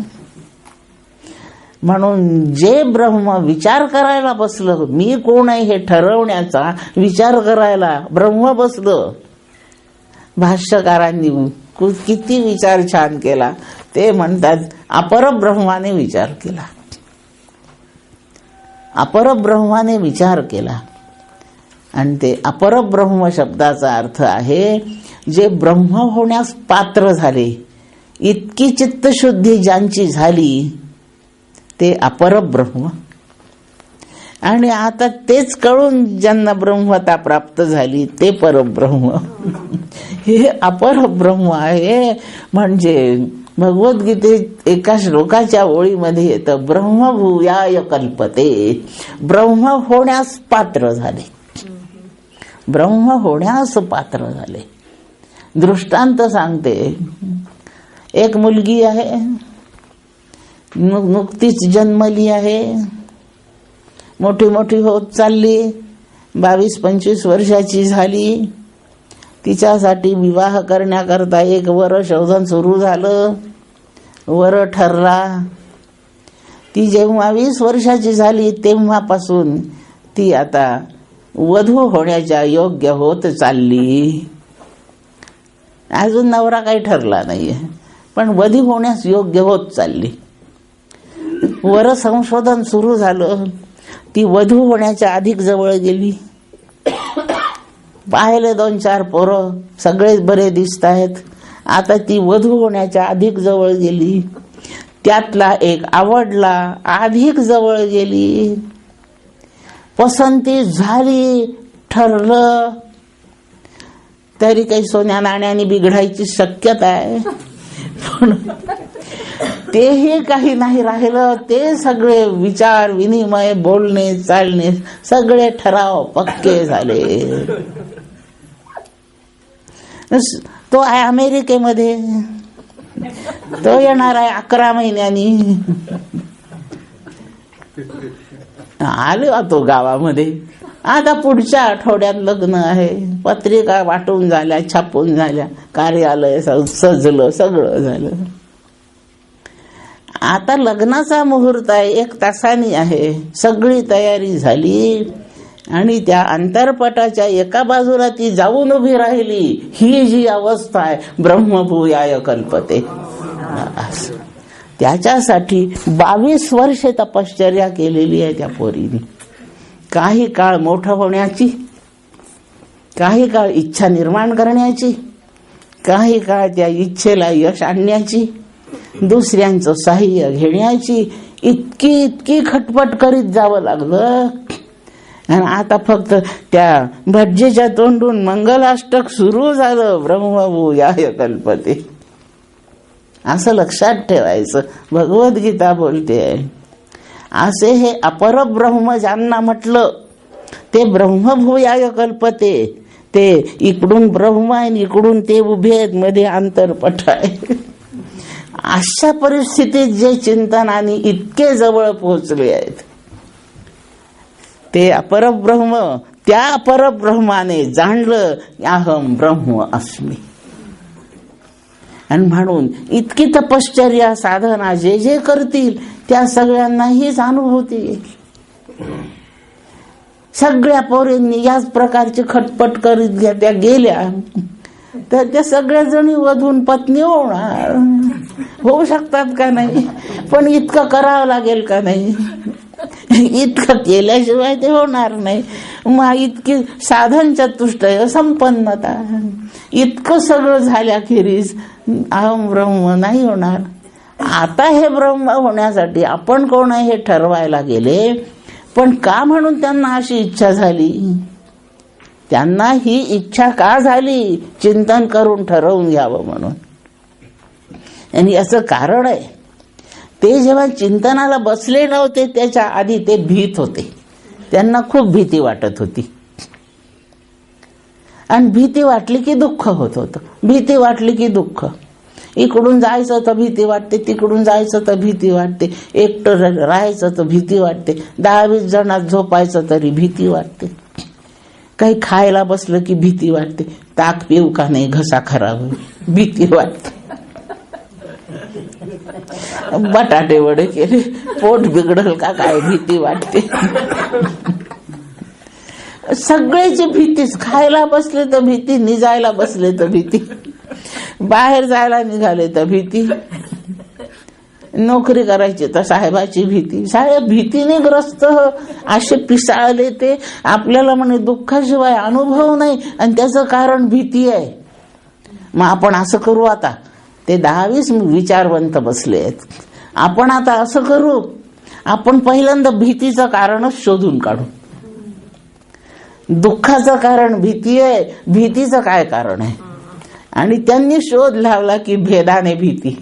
म्हणून जे ब्रह्म विचार करायला बसलं, मी कोण आहे हे ठरवण्याचा विचार करायला ब्रह्म बसलं. भाष्यकारांनी किती विचार छान केला. ते म्हणतात अपरब्रह्माने विचार केला, अपरब्रह्माने विचार केला. आणि ते अपरब्रह्म शब्दाचा अर्थ आहे जे ब्रह्म होण्यास पात्र झाले, इतकी चित्तशुद्धी ज्यांची झाली ते अपरब्रह्म. आणि आता तेच कळून ज्यांना ब्रह्मता प्राप्त झाली ते परब्रह्म. हे अपरब्रह्म आहे. म्हणजे भगवद्गीतेत एका श्लोकाच्या ओळीमध्ये येतं, ब्रह्मभूयाय कल्पते. ब्रह्म होण्यास पात्र झाले, ब्रह्म होण्यास पात्र झाले. दृष्टांत सांगते. एक मुलगी आहे, नुकतीच जन्मली आहे, मोठी मोठी होत चालली, 22-25 वर्षाची झाली. तिच्यासाठी विवाह करण्याकरता एक वर शोधन सुरू झालं. वर ठरला. ती जेव्हा 20 वर्षाची झाली तेव्हापासून ती आता वधू होण्याच्या योग्य होत चालली. अजून नवरा काही ठरला नाहीये, पण वधू होण्यास योग्य होत चालली. वर संशोधन सुरू झालं. ती वधू होण्याच्या अधिक जवळ गेली. पाहिले 2-4 पोरं, सगळेच बरे दिसत आहेत. आता ती वधू होण्याच्या अधिक जवळ गेली. त्यातला एक आवडला, अधिक जवळ गेली. पसंती झाली, ठरलं. तरी काही सोन्या नाण्याने बिघडायची शक्यता आहे. पण तेही काही नाही राहिलं. ते सगळे विचार विनिमय, बोलणे, चालणे, सगळे ठराव पक्के झाले. तो आहे अमेरिकेमध्ये, तो येणार आहे 11 महिन्यांनी. आलो तो गावामध्ये. आता पुढच्या आठवड्यात लग्न आहे. पत्रिका वाटून झाल्या, छापून झाल्या, कार्यालय सजलं, सगळं झालं. आता लग्नाचा मुहूर्त आहे, 1 तासानी आहे. सगळी तयारी झाली आणि त्या अंतरपटाच्या एका बाजूला ती जाऊन उभी राहिली. ही जी अवस्था आहे, ब्रह्मभूयाय कल्पते. त्याच्यासाठी 22 वर्षे तपश्चर्या केलेली आहे त्या पोरीने. काही काळ मोठं होण्याची, काही काळ इच्छा निर्माण करण्याची, काही काळ त्या इच्छेला यश आणण्याची, दुसऱ्यांचं साह्य घेण्याची, इतकी खटपट करीत जावं लागलं. आणि आता फक्त त्या भटजीच्या तोंडून मंगलाष्टक सुरू झालं, ब्रह्मभूयाय कल्पते. असं लक्षात ठेवायचं. भगवद्गीता बोलते असे हे अपरब्रह्म ज्यांना म्हटलं ते ब्रह्मभूयाय कल्पते. ते इकडून ब्रह्म आहे, इकडून ते उभे आहेत, मध्ये अंतरपट आहे. अशा परिस्थितीत जे चिंतनाने इतके जवळ पोहोचले आहेत ते अपरब्रह्म, त्या अपरब्रह्माने जाणलं अहम ब्रह्म अस्मि. आणि म्हणून इतकी तपश्चर्या साधना जे जे करतील त्या सगळ्यांना हीच अनुभूती येईल. सगळ्या पोरींनी याच प्रकारची खटपट करीत त्या गेल्या तर त्या सगळ्या जणी वधून पत्नी होणार. होऊ शकतात का नाही, पण इतकं करावं लागेल का नाही. इतकं केल्याशिवाय ते होणार नाही. मग इतकी साधन चतुष्टय, संपन्नता, इतकं सगळं झाल्याखेरीज अहम ब्रह्म नाही होणार. आता हे ब्रह्म होण्यासाठी आपण कोण आहे हे ठरवायला गेले. पण का म्हणून त्यांना अशी इच्छा झाली? त्यांना ही इच्छा का झाली? चिंतन करून ठरवून घ्यावं म्हणून. आणि याचं कारण आहे, ते जेव्हा चिंतनाला बसले नव्हते त्याच्या आधी ते भीत होते. त्यांना खूप भीती वाटत होती. आणि भीती वाटली की दुःख होत होतं. भीती वाटली की दुःख. इकडून जायचं तर भीती वाटते, तिकडून जायचं तर भीती वाटते, एकटं राहायचं तर भीती वाटते, 10-20 जणात झोपायचं तरी भीती वाटते, काही खायला बसलं की भीती वाटते, ताक पिऊ का नाही घसा खराब होईल, भीती वाटते. बटाटे वडे केले, पोट बिघडल का काय भीती वाटते. सगळ्याची भीतीच. खायला बसले तर भीती, निजायला बसले तर भीती, बाहेर जायला निघाले तर भीती, नोकरी करायची तर साहेबाची भीती. साहेब भीतीने ग्रस्त असे पिसाळले ते. आपल्याला म्हणे दुःखाशिवाय अनुभव नाही आणि त्याचं कारण भीती आहे. मग आपण असं करू, आता ते 10-20 विचारवंत बसले आहेत, आपण आता असं करू, आपण पहिल्यांदा भीतीचं कारणच शोधून काढू. दुःखाचं कारण भीती आहे, भीतीचं काय कारण आहे. आणि त्यांनी शोध लावला की भेदाने भीती.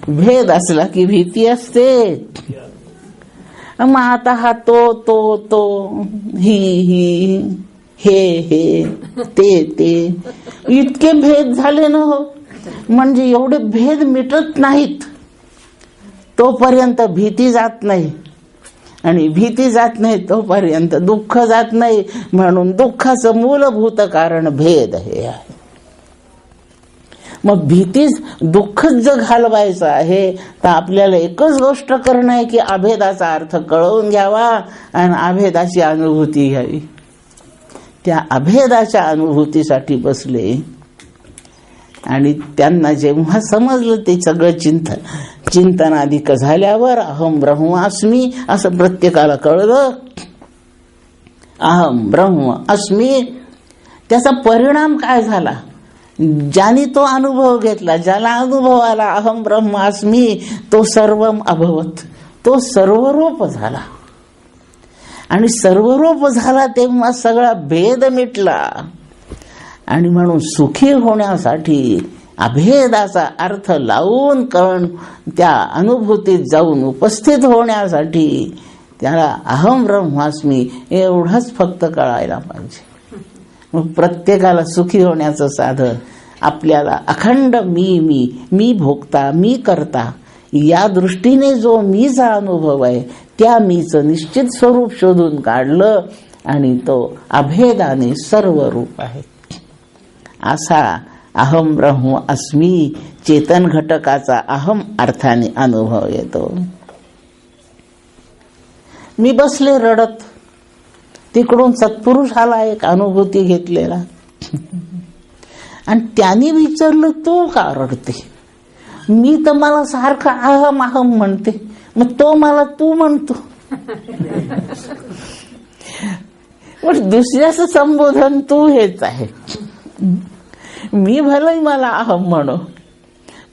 भेद असला की भीती असते. मग आता हा तो ही हे ते इतके भेद झाले ना हो. म्हणजे एवढे भेद मिटत नाहीत तोपर्यंत भीती जात नाही, आणि भीती जात नाही तोपर्यंत दुःख जात नाही. म्हणून दुःखाचं मूलभूत कारण भेद हे आहे. मग भीतीच दुःखच जर घालवायचं आहे तर आपल्याला एकच गोष्ट करणं आहे की अभेदाचा अर्थ कळवून घ्यावा आणि अभेदाची अनुभूती घ्यावी. त्या अभेदाच्या अनुभूतीसाठी बसले आणि त्यांना जेव्हा समजलं ते सगळं चिंतनाधिक झाल्यावर अहम ब्रह्मास्मी असं प्रत्येकाला कळलं. अहम ब्रह्म अस्मी. त्याचा परिणाम काय झाला? ज्याने तो अनुभव घेतला, ज्याला अनुभव आला अहम ब्रह्मास्मी, तो सर्वम अभवत, तो सर्वरूप झाला. आणि सर्वरूप झाला तेव्हा सगळा भेद मिटला. आणि म्हणून सुखी होण्यासाठी अभेदाचा अर्थ लावून कळून त्या अनुभूतीत जाऊन उपस्थित होण्यासाठी त्याला अहम ब्रह्मास्मी एवढंच फक्त कळायला पाहिजे. मग प्रत्येकाला सुखी होण्याचं साधन आपल्याला अखंड मी भोगता, मी करता या दृष्टीने जो मीचा अनुभव आहे त्या मीचं निश्चित स्वरूप शोधून काढलं आणि तो अभेदाने सर्व रूप आहे. असा अहम ब्रह्म अस्मी चेतन घटकाचा अहम अर्थाने अनुभव येतो. मी बसले रडत, तिकडून सत्पुरुष आला एक अनुभूती घेतलेला आणि त्याने विचारलं तू का रडते? मी तर मला सारखं अहम अहम म्हणते, मग तो मला तू म्हणतो. पण दुसऱ्याचं संबोधन तू हेच आहे. मी भलंही मला अहम म्हणो,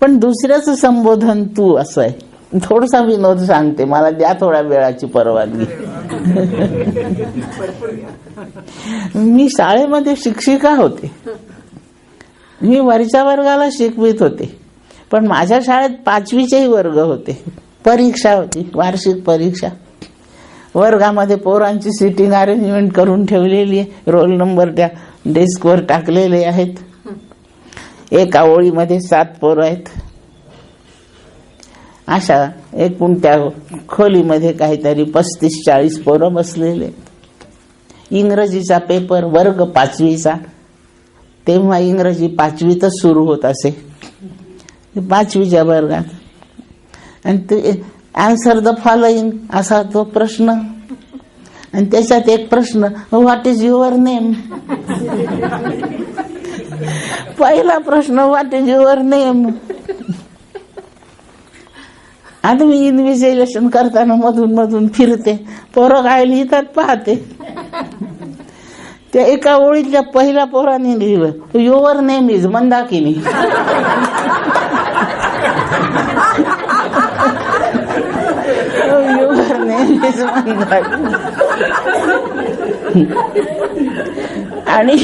पण दुसऱ्याचं संबोधन तू असं आहे. थोडासा विनोद सांगते, मला द्या थोड्या वेळाची परवानगी. मी शाळेमध्ये शिक्षिका होते. मी वरच्या वर्गाला शिकवित होते, पण माझ्या शाळेत 5वीचेही वर्ग होते. परीक्षा होती, वार्षिक परीक्षा. वर्गामध्ये पोरांची सिटिंग अरेंजमेंट करून ठेवलेली आहे, रोल नंबर त्या डेस्कवर टाकलेले आहेत. एका ओळीमध्ये 7 पोरं आहेत. अशा एकूण त्या खोलीमध्ये काहीतरी 35-40 पोरं बसलेले. इंग्रजीचा पेपर, वर्ग 5वीचा. तेव्हा इंग्रजी 5वीतच सुरू होत असे, 5वीच्या वर्गात. आणि ते आन्सर द फॉलोइंग असा तो प्रश्न. आणि त्याच्यात एक प्रश्न, व्हॉट इज युअर नेम. पहिला प्रश्न, व्हॉट इज युअर नेम. आता मी इन्व्हिजिलेशन करताना मधून मधून फिरते, पोरं काय लिहितात पाहते. त्या एका ओळीतल्या पहिल्या पोराने लिहिलं, your name is Mandakini. Your name is Mandakini. आणि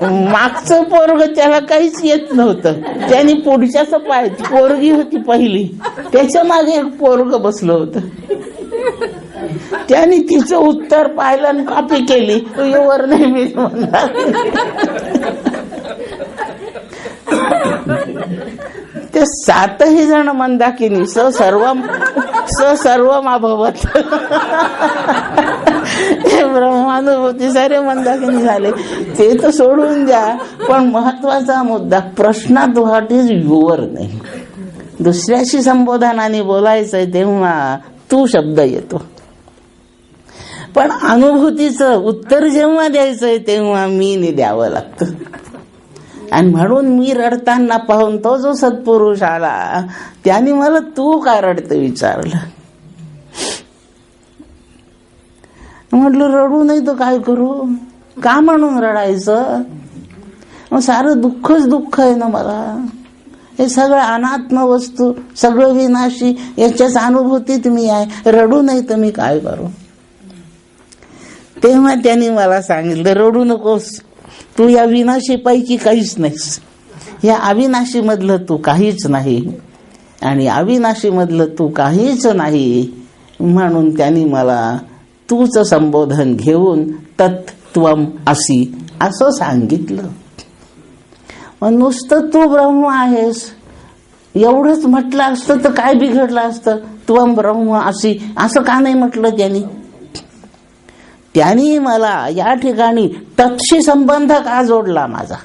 मागचं पोरग त्याला काहीच येत नव्हतं. त्याने पुढच्याच पाहिजे, पोरगी होती पहिली, त्याच्या मागे एक पोरग बसलं होतं. त्याने तिचं उत्तर पाहिलं आणि कॉपी केली, युअर नेम इज मंदाकिनी. ते 7ही जण मंदाकिनी, स सर्वम अभवत. ब्रह्मानुभूती सारे मंदाकिनी झाले. ते तर सोडून द्या, पण महत्वाचा मुद्दा प्रश्नात व्हॉट इज युअर नेम. दुसऱ्याशी संबोधनाने बोलायचंय तेव्हा तू शब्द येतो, पण अनुभूतीचं उत्तर जेव्हा द्यायचंय तेव्हा मी द्यावं लागतं. आणि म्हणून मी रडताना पाहून तो जो सत्पुरुष आला त्याने मला तू का रडतं विचारलं. म्हटलं रडू नाही तर काय करू, का म्हणून रडायचं, मग सारं दुःखच दुःख आहे ना मला, हे सगळं अनात्म वस्तू, सगळं विनाशी, याच्याच अनुभूतीत मी आहे, रडू नाही तर मी काय करू. तेव्हा त्यांनी मला सांगितलं रडू नकोस, तू या विनाशी पैकी काहीच नाहीस, या अविनाशी मधलं तू काहीच नाही, आणि अविनाशी मधलं तू काहीच नाही. म्हणून त्यांनी मला तूच संबोधन घेऊन तत्त्वम असी असं सांगितलं. मग नुसतं तू ब्रह्म आहेस एवढंच म्हटलं असतं तर काय बिघडलं असतं, त्वम ब्रह्म असी असं का नाही म्हटलं त्यांनी. त्यांनी मला या ठिकाणी तत्शी संबंध का जोडला माझा,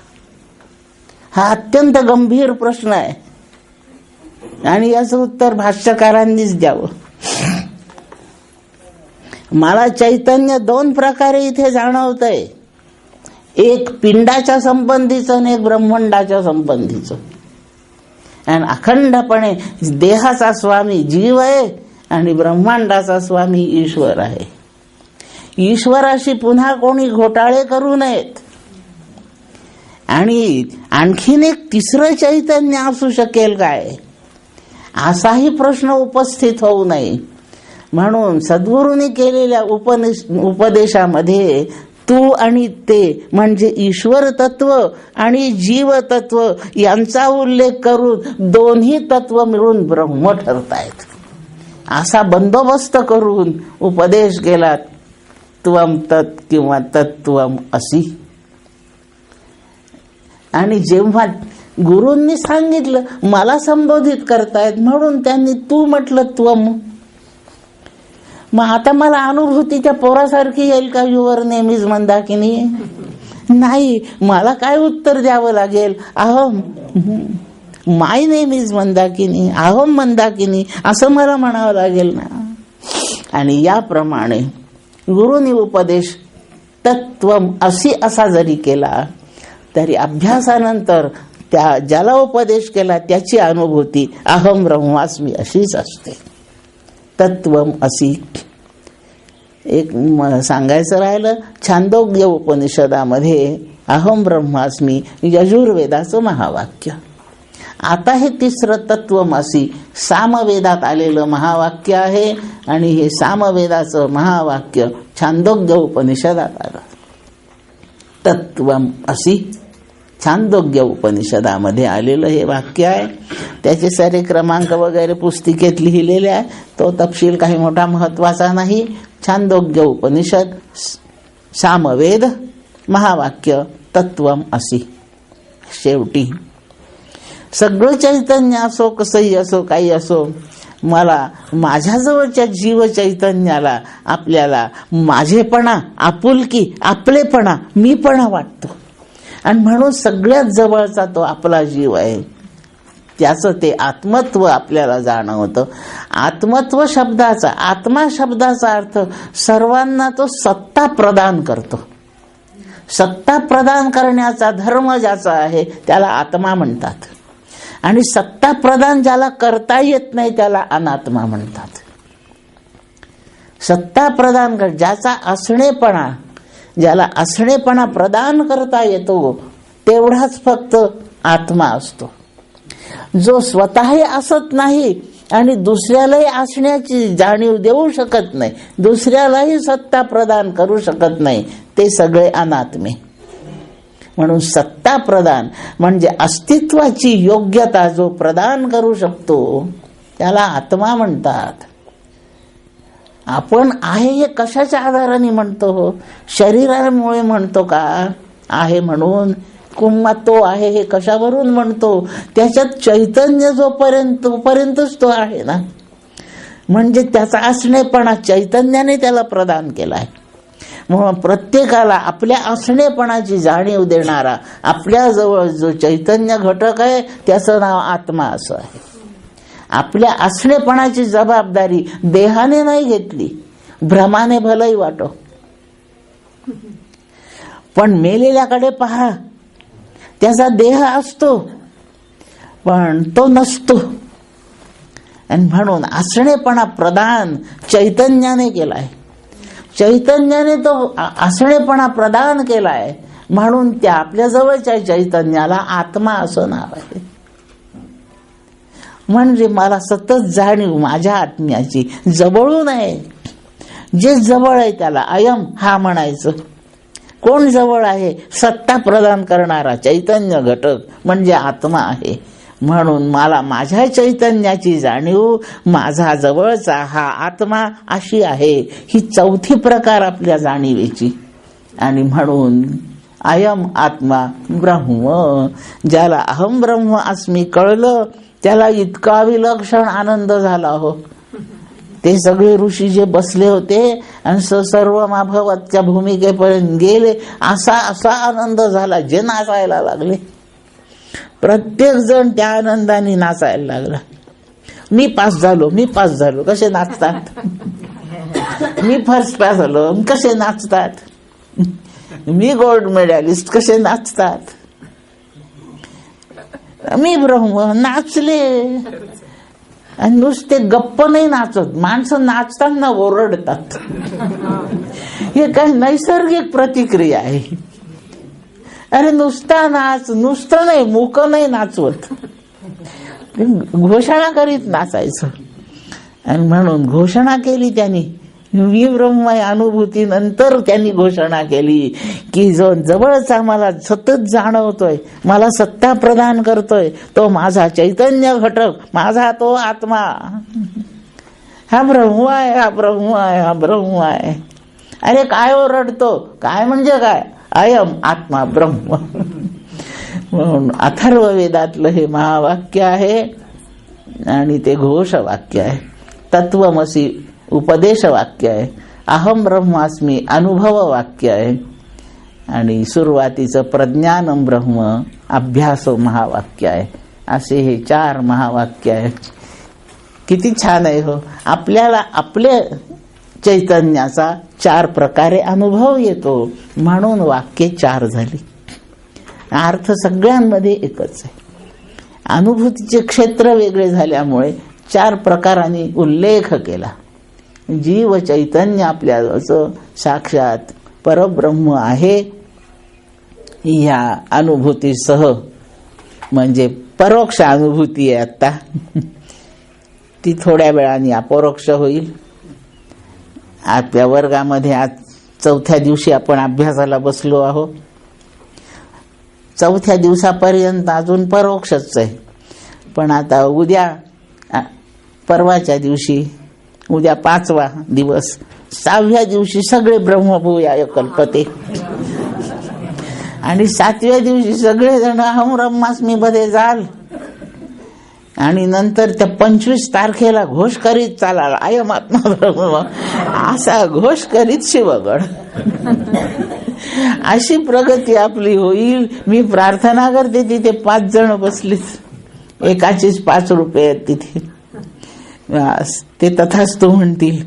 हा अत्यंत गंभीर प्रश्न आहे, आणि याचं उत्तर भाष्यकारांनीच द्यावं. मला चैतन्य दोन प्रकारे इथे जाणवतंय, एक पिंडाच्या संबंधीचं आणि एक ब्रह्मांडाच्या संबंधीचं. आणि अखंडपणे देहाचा स्वामी जीव आहे आणि ब्रह्मांडाचा स्वामी ईश्वर आहे. ईश्वराशी पुन्हा कोणी घोटाळे करू नयेत. आणि आणखीन एक तिसरं चैतन्य असू शकेल काय, असाही प्रश्न उपस्थित होऊ नये. म्हणून सद्गुरूंनी केलेल्या उपदेशामध्ये तू आणि ते म्हणजे ईश्वर तत्व आणि जीव तत्व यांचा उल्लेख करून दोन्ही तत्व मिळून ब्रह्म ठरतायत असा बंदोबस्त करून उपदेश केला. त्वम तत् किंवा तत्त्वम असी. आणि जेव्हा गुरूंनी सांगितलं मला संबोधित करतायत म्हणून त्यांनी तू म्हटलं त्वम, मग आता मला अनुभूतीच्या पोरासारखी येईल का युवर नेहमीच मंदाकिनी, नाही. मला काय उत्तर द्यावं लागेल, अहम माय नेहमीच मंदाकिनी, अहम मंदाकिनी असं मला म्हणावं लागेल ना. आणि याप्रमाणे गुरुनी उपदेश तत्त्वम असी असा जरी केला तरी अभ्यासानंतर त्या ज्याला उपदेश केला त्याची अनुभूती अहम ब्रह्मास्मी अशीच असते. तत्त्वम असी. एक सांगायचं राहिलं, छांदोग्य उपनिषदामध्ये अहम ब्रह्मास्मी यजुर्वेदाचं महावाक्य. आता हे तिसरं तत्त्वमसी सामवेदात आलेलं महावाक्य आहे आणि हे सामवेदाचं महावाक्य छांदोग्य उपनिषदात आलं. तत्त्वम असी छांदोग्य उपनिषदामध्ये आलेलं हे वाक्य आहे. त्याचे सारे क्रमांक वगैरे पुस्तिकेत लिहिलेले आहे, तो तपशील काही मोठा महत्वाचा नाही. छांदोग्य उपनिषद सामवेद महावाक्य तत्त्वम असी. शेवटी सगळं चैतन्य असो कसंही असो काही असो, मला माझ्याजवळच्या जीव चैतन्याला आपल्याला माझेपणा, आपुलकी, आपलेपणा, मीपणा वाटतो. आणि म्हणून सगळ्यात जवळचा तो आपला जीव आहे, त्याचं ते आत्मत्व आपल्याला जाणवतं. आत्मत्व शब्दाचा, आत्मा शब्दाचा अर्थ सर्वांना तो सत्ता प्रदान करतो. सत्ता प्रदान करण्याचा धर्म ज्याचा आहे त्याला आत्मा म्हणतात, आणि सत्ता प्रदान ज्याला करता येत नाही त्याला अनात्मा म्हणतात. सत्ता प्रदान कर ज्याचा असणेपणा, ज्याला असणेपणा प्रदान करता येतो तेवढाच फक्त आत्मा असतो. जो स्वतःही असत नाही आणि दुसऱ्यालाही असण्याची जाणीव देऊ शकत नाही, दुसऱ्यालाही सत्ता प्रदान करू शकत नाही, ते सगळे अनात्मे. म्हणून सत्ता प्रदान म्हणजे अस्तित्वाची योग्यता जो प्रदान करू शकतो त्याला आत्मा म्हणतात. आपण आहे हे कशाच्या आधाराने म्हणतो, शरीरामुळे म्हणतो का आहे म्हणून, किंवा तो आहे हे कशावरून म्हणतो, त्याच्यात चैतन्य जोपर्यंतच तो आहे ना. म्हणजे त्याचा असणेपणा चैतन्याने त्याला प्रदान केलाय. म्हणून प्रत्येकाला आपल्या असणेपणाची जाणीव देणारा आपल्या जवळ जो चैतन्य घटक आहे त्याचं नाव आत्मा असं आहे. आपल्या असणेपणाची जबाबदारी देहाने नाही घेतली, भ्रमाने भलंही वाटो, पण मेलेल्याकडे पहा, त्याचा देह असतो पण तो नसतो. आणि म्हणून असणेपणा प्रदान चैतन्याने केलाय, चैतन्याने तो असणेपणा प्रदान केलाय, म्हणून त्या आपल्या जवळच्या चैतन्याला आत्मा असं नाव आहे. म्हणजे मला सतत जाणीव माझ्या आत्म्याची जवळून आहे. जे जवळ आहे त्याला अयम हा म्हणायचं. कोण जवळ आहे? सत्ता प्रदान करणारा चैतन्य घटक म्हणजे आत्मा आहे. म्हणून मला माझ्या चैतन्याची जाणीव, माझा जवळचा हा आत्मा अशी आहे. ही चौथी प्रकार आपल्या जाणीवेची. आणि म्हणून अयम आत्मा ब्रह्म, ज्याला अहम ब्रह्म अस्मी कळलं त्याला इतका विलक्षण आनंद झाला हो. ते सगळे ऋषी जे बसले होते आणि सर्व माभवतच्या भूमिकेपर्यंत गेले, असा आनंद झाला, जे नाचायला लागले. प्रत्येक जण त्या आनंदाने नाचायला लागला. मी पास झालो कसे नाचतात, मी फर्स्ट पास झालो कसे नाचतात, मी गोल्ड मेडलिस्ट कसे नाचतात, मी ब्रह्म नाचले. आणि नुसते गप्प नाही नाचत, माणसं नाचताना ओरडतात. हे काही नैसर्गिक प्रतिक्रिया आहे. अरे नुसता नाच, नुसतं नाही, मुक नाही नाचवत, घोषणा करीत नाचायचं. आणि म्हणून घोषणा केली त्यांनी, मी ब्रह्म आहे अनुभूती. नंतर त्यांनी घोषणा केली की जो जवळचा मला सतत जाणवतोय, मला सत्ता प्रदान करतोय, तो माझा चैतन्य घटक, माझा तो आत्मा, हा ब्रह्म आहे, हा ब्रह्म आहे, हा ब्रह्म आहे. अरे काय ओरडतो? काय म्हणजे काय? अयम आत्मा ब्रह्म. म्हणून अथर्व वेदातलं हे महावाक्य आहे आणि ते घोष वाक्य आहे. तत्वमसी उपदेश वाक्य आहे. अहम ब्रह्मास्मी अनुभव वाक्य आहे. आणि सुरुवातीचं प्रज्ञानम ब्रह्म अभ्यास महावाक्य आहे. असे हे 4 महावाक्य आहेत. किती छान आहे हो. आपल्याला आपल्या चैतन्याचा 4 प्रकारे अनुभव येतो, म्हणून वाक्य 4 झाली. अर्थ सगळ्यांमध्ये एकच आहे. अनुभूतीचे क्षेत्र वेगळे झाल्यामुळे 4 प्रकारांनी उल्लेख केला. जीव चैतन्य आपल्याचं साक्षात परब्रह्म आहे. या अनुभूतीसह म्हणजे परोक्ष अनुभूती आहे आता, ती थोड्या वेळाने अपरोक्ष होईल. आपल्या वर्गामध्ये आज 4थ्या दिवशी आपण अभ्यासाला बसलो आहोत. 4थ्या दिवसापर्यंत अजून परोक्षच आहे. पण आता उद्या, परवाच्या दिवशी, उद्या 5वा दिवस, 6व्या दिवशी सगळे ब्रह्मभूयाय कल्पते आणि 7व्या दिवशी सगळे जण अहम ब्रह्मास्मी मध्ये जाल. आणि नंतर त्या 25 तारखेला घोष करीत चालाल अयम आत्मा ब्रह्म, असा घोष करीत शिवगड. अशी प्रगती आपली होईल. मी प्रार्थना करते. तिथे 5 जण बसलीच, एकाचीच 5 रुपये आहेत तिथे. ते तथास्तु म्हणतील.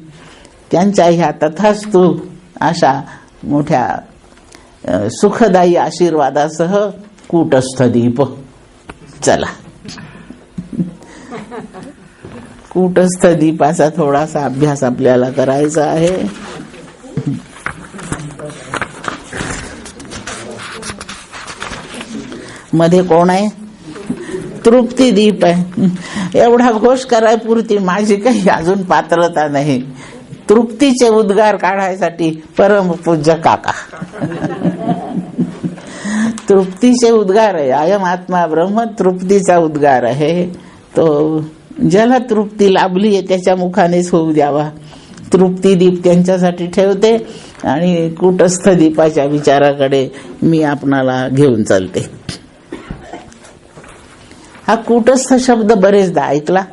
त्यांच्या ह्या तथास्तु अशा मोठ्या सुखदायी आशीर्वादासह कूटस्थ दीप. चला, कूटस्थ दीपाचा थोडासा अभ्यास आपल्याला करायचा आहे. मध्ये कोण आहे? तृप्ती दीप आहे. एवढा घोष कराय पुरती माझी काही अजून पात्रता नाही. तृप्तीचे उद्गार काढायसाठी परमपूज्य काका. तृप्तीचे उद्गार आहे. अयम आत्मा ब्रह्म तृप्तीचा उद्गार आहे. तो ज्याला तृप्ती लाभली आहे त्याच्या मुखानेच होऊ द्यावा. तृप्ती दीप त्यांच्यासाठी ठेवते आणि कूटस्थ दीपाच्या विचाराकडे मी आपणाला घेऊन चालते. हा कूटस्थ शब्द बरेचदा ऐकला.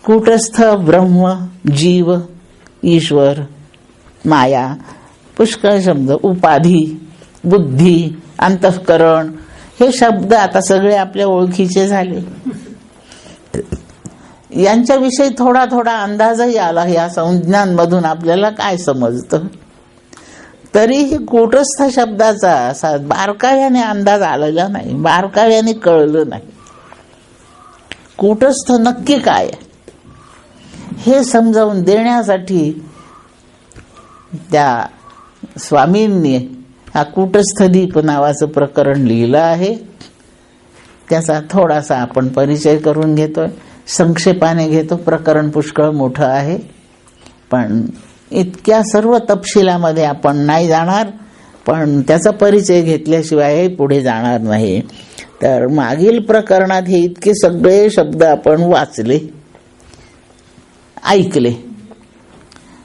कूटस्थ ब्रह्म, जीव, ईश्वर, माया, पुष्कळ शब्द, उपाधी, बुद्धी, अंतःकरण, हे शब्द आता सगळे आपल्या ओळखीचे झाले. यांच्याविषयी थोडा थोडा अंदाजही आला या संज्ञांमधून आपल्याला काय समजतं. तरीही कूटस्थ शब्दाचा असा बारकाव्याने अंदाज आलेला नाही, बारकाव्याने कळलं नाही. कूटस्थ नक्की काय हे समजावून देण्यासाठी त्या स्वामींनी हा कूटस्थदीप नावाचं प्रकरण लिहिलं आहे. त्याचा थोडासा आपण परिचय करून घेतोय, संक्षेपाने घेतो. प्रकरण पुष्कळ मोठं आहे, पण इतक्या सर्व तपशिलामध्ये आपण नाही जाणार, पण त्याचा परिचय घेतल्याशिवाय पुढे जाणार नाही. तर मागील प्रकरणात हे इतके सगळे शब्द आपण वाचले, ऐकले.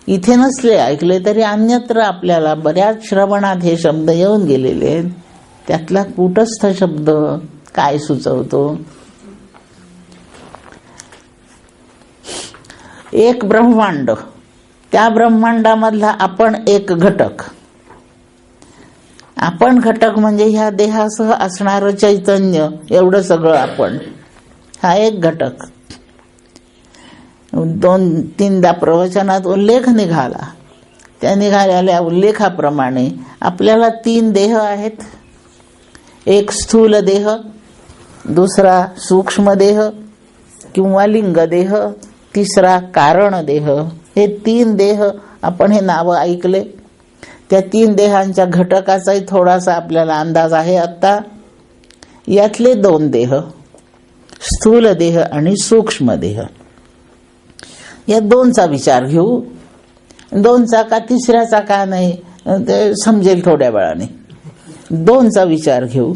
इथे नसले ऐकले तरी अन्यत्र आपल्याला बऱ्याच श्रवणात हे शब्द येऊन गेलेले आहेत. त्यातला कूटस्थ शब्द काय सुचवतो? एक ब्रह्मांड, त्या ब्रह्मांडामधला आपण एक घटक. आपण घटक म्हणजे ह्या देहासह असणारं चैतन्य, एवढं सगळं आपण, हा एक घटक. 2-3दा प्रवचनात उल्लेख निघाला. त्या निघालेल्या उल्लेखाप्रमाणे आपल्याला 3 देह आहेत. एक स्थूल देह, दुसरा सूक्ष्म देह किंवा लिंग देह, तिसरा कारण देह. हे 3 देह आपण हे नावं ऐकले. त्या 3 देहांच्या घटकाचाही थोडासा आपल्याला अंदाज आहे आता. यातले 2 देह, स्थूल देह आणि सूक्ष्म देह, या 2चा विचार घेऊ. 2चा का 3ऱ्याचा का नाही ते समजेल थोड्या वेळाने. 2चा विचार घेऊ.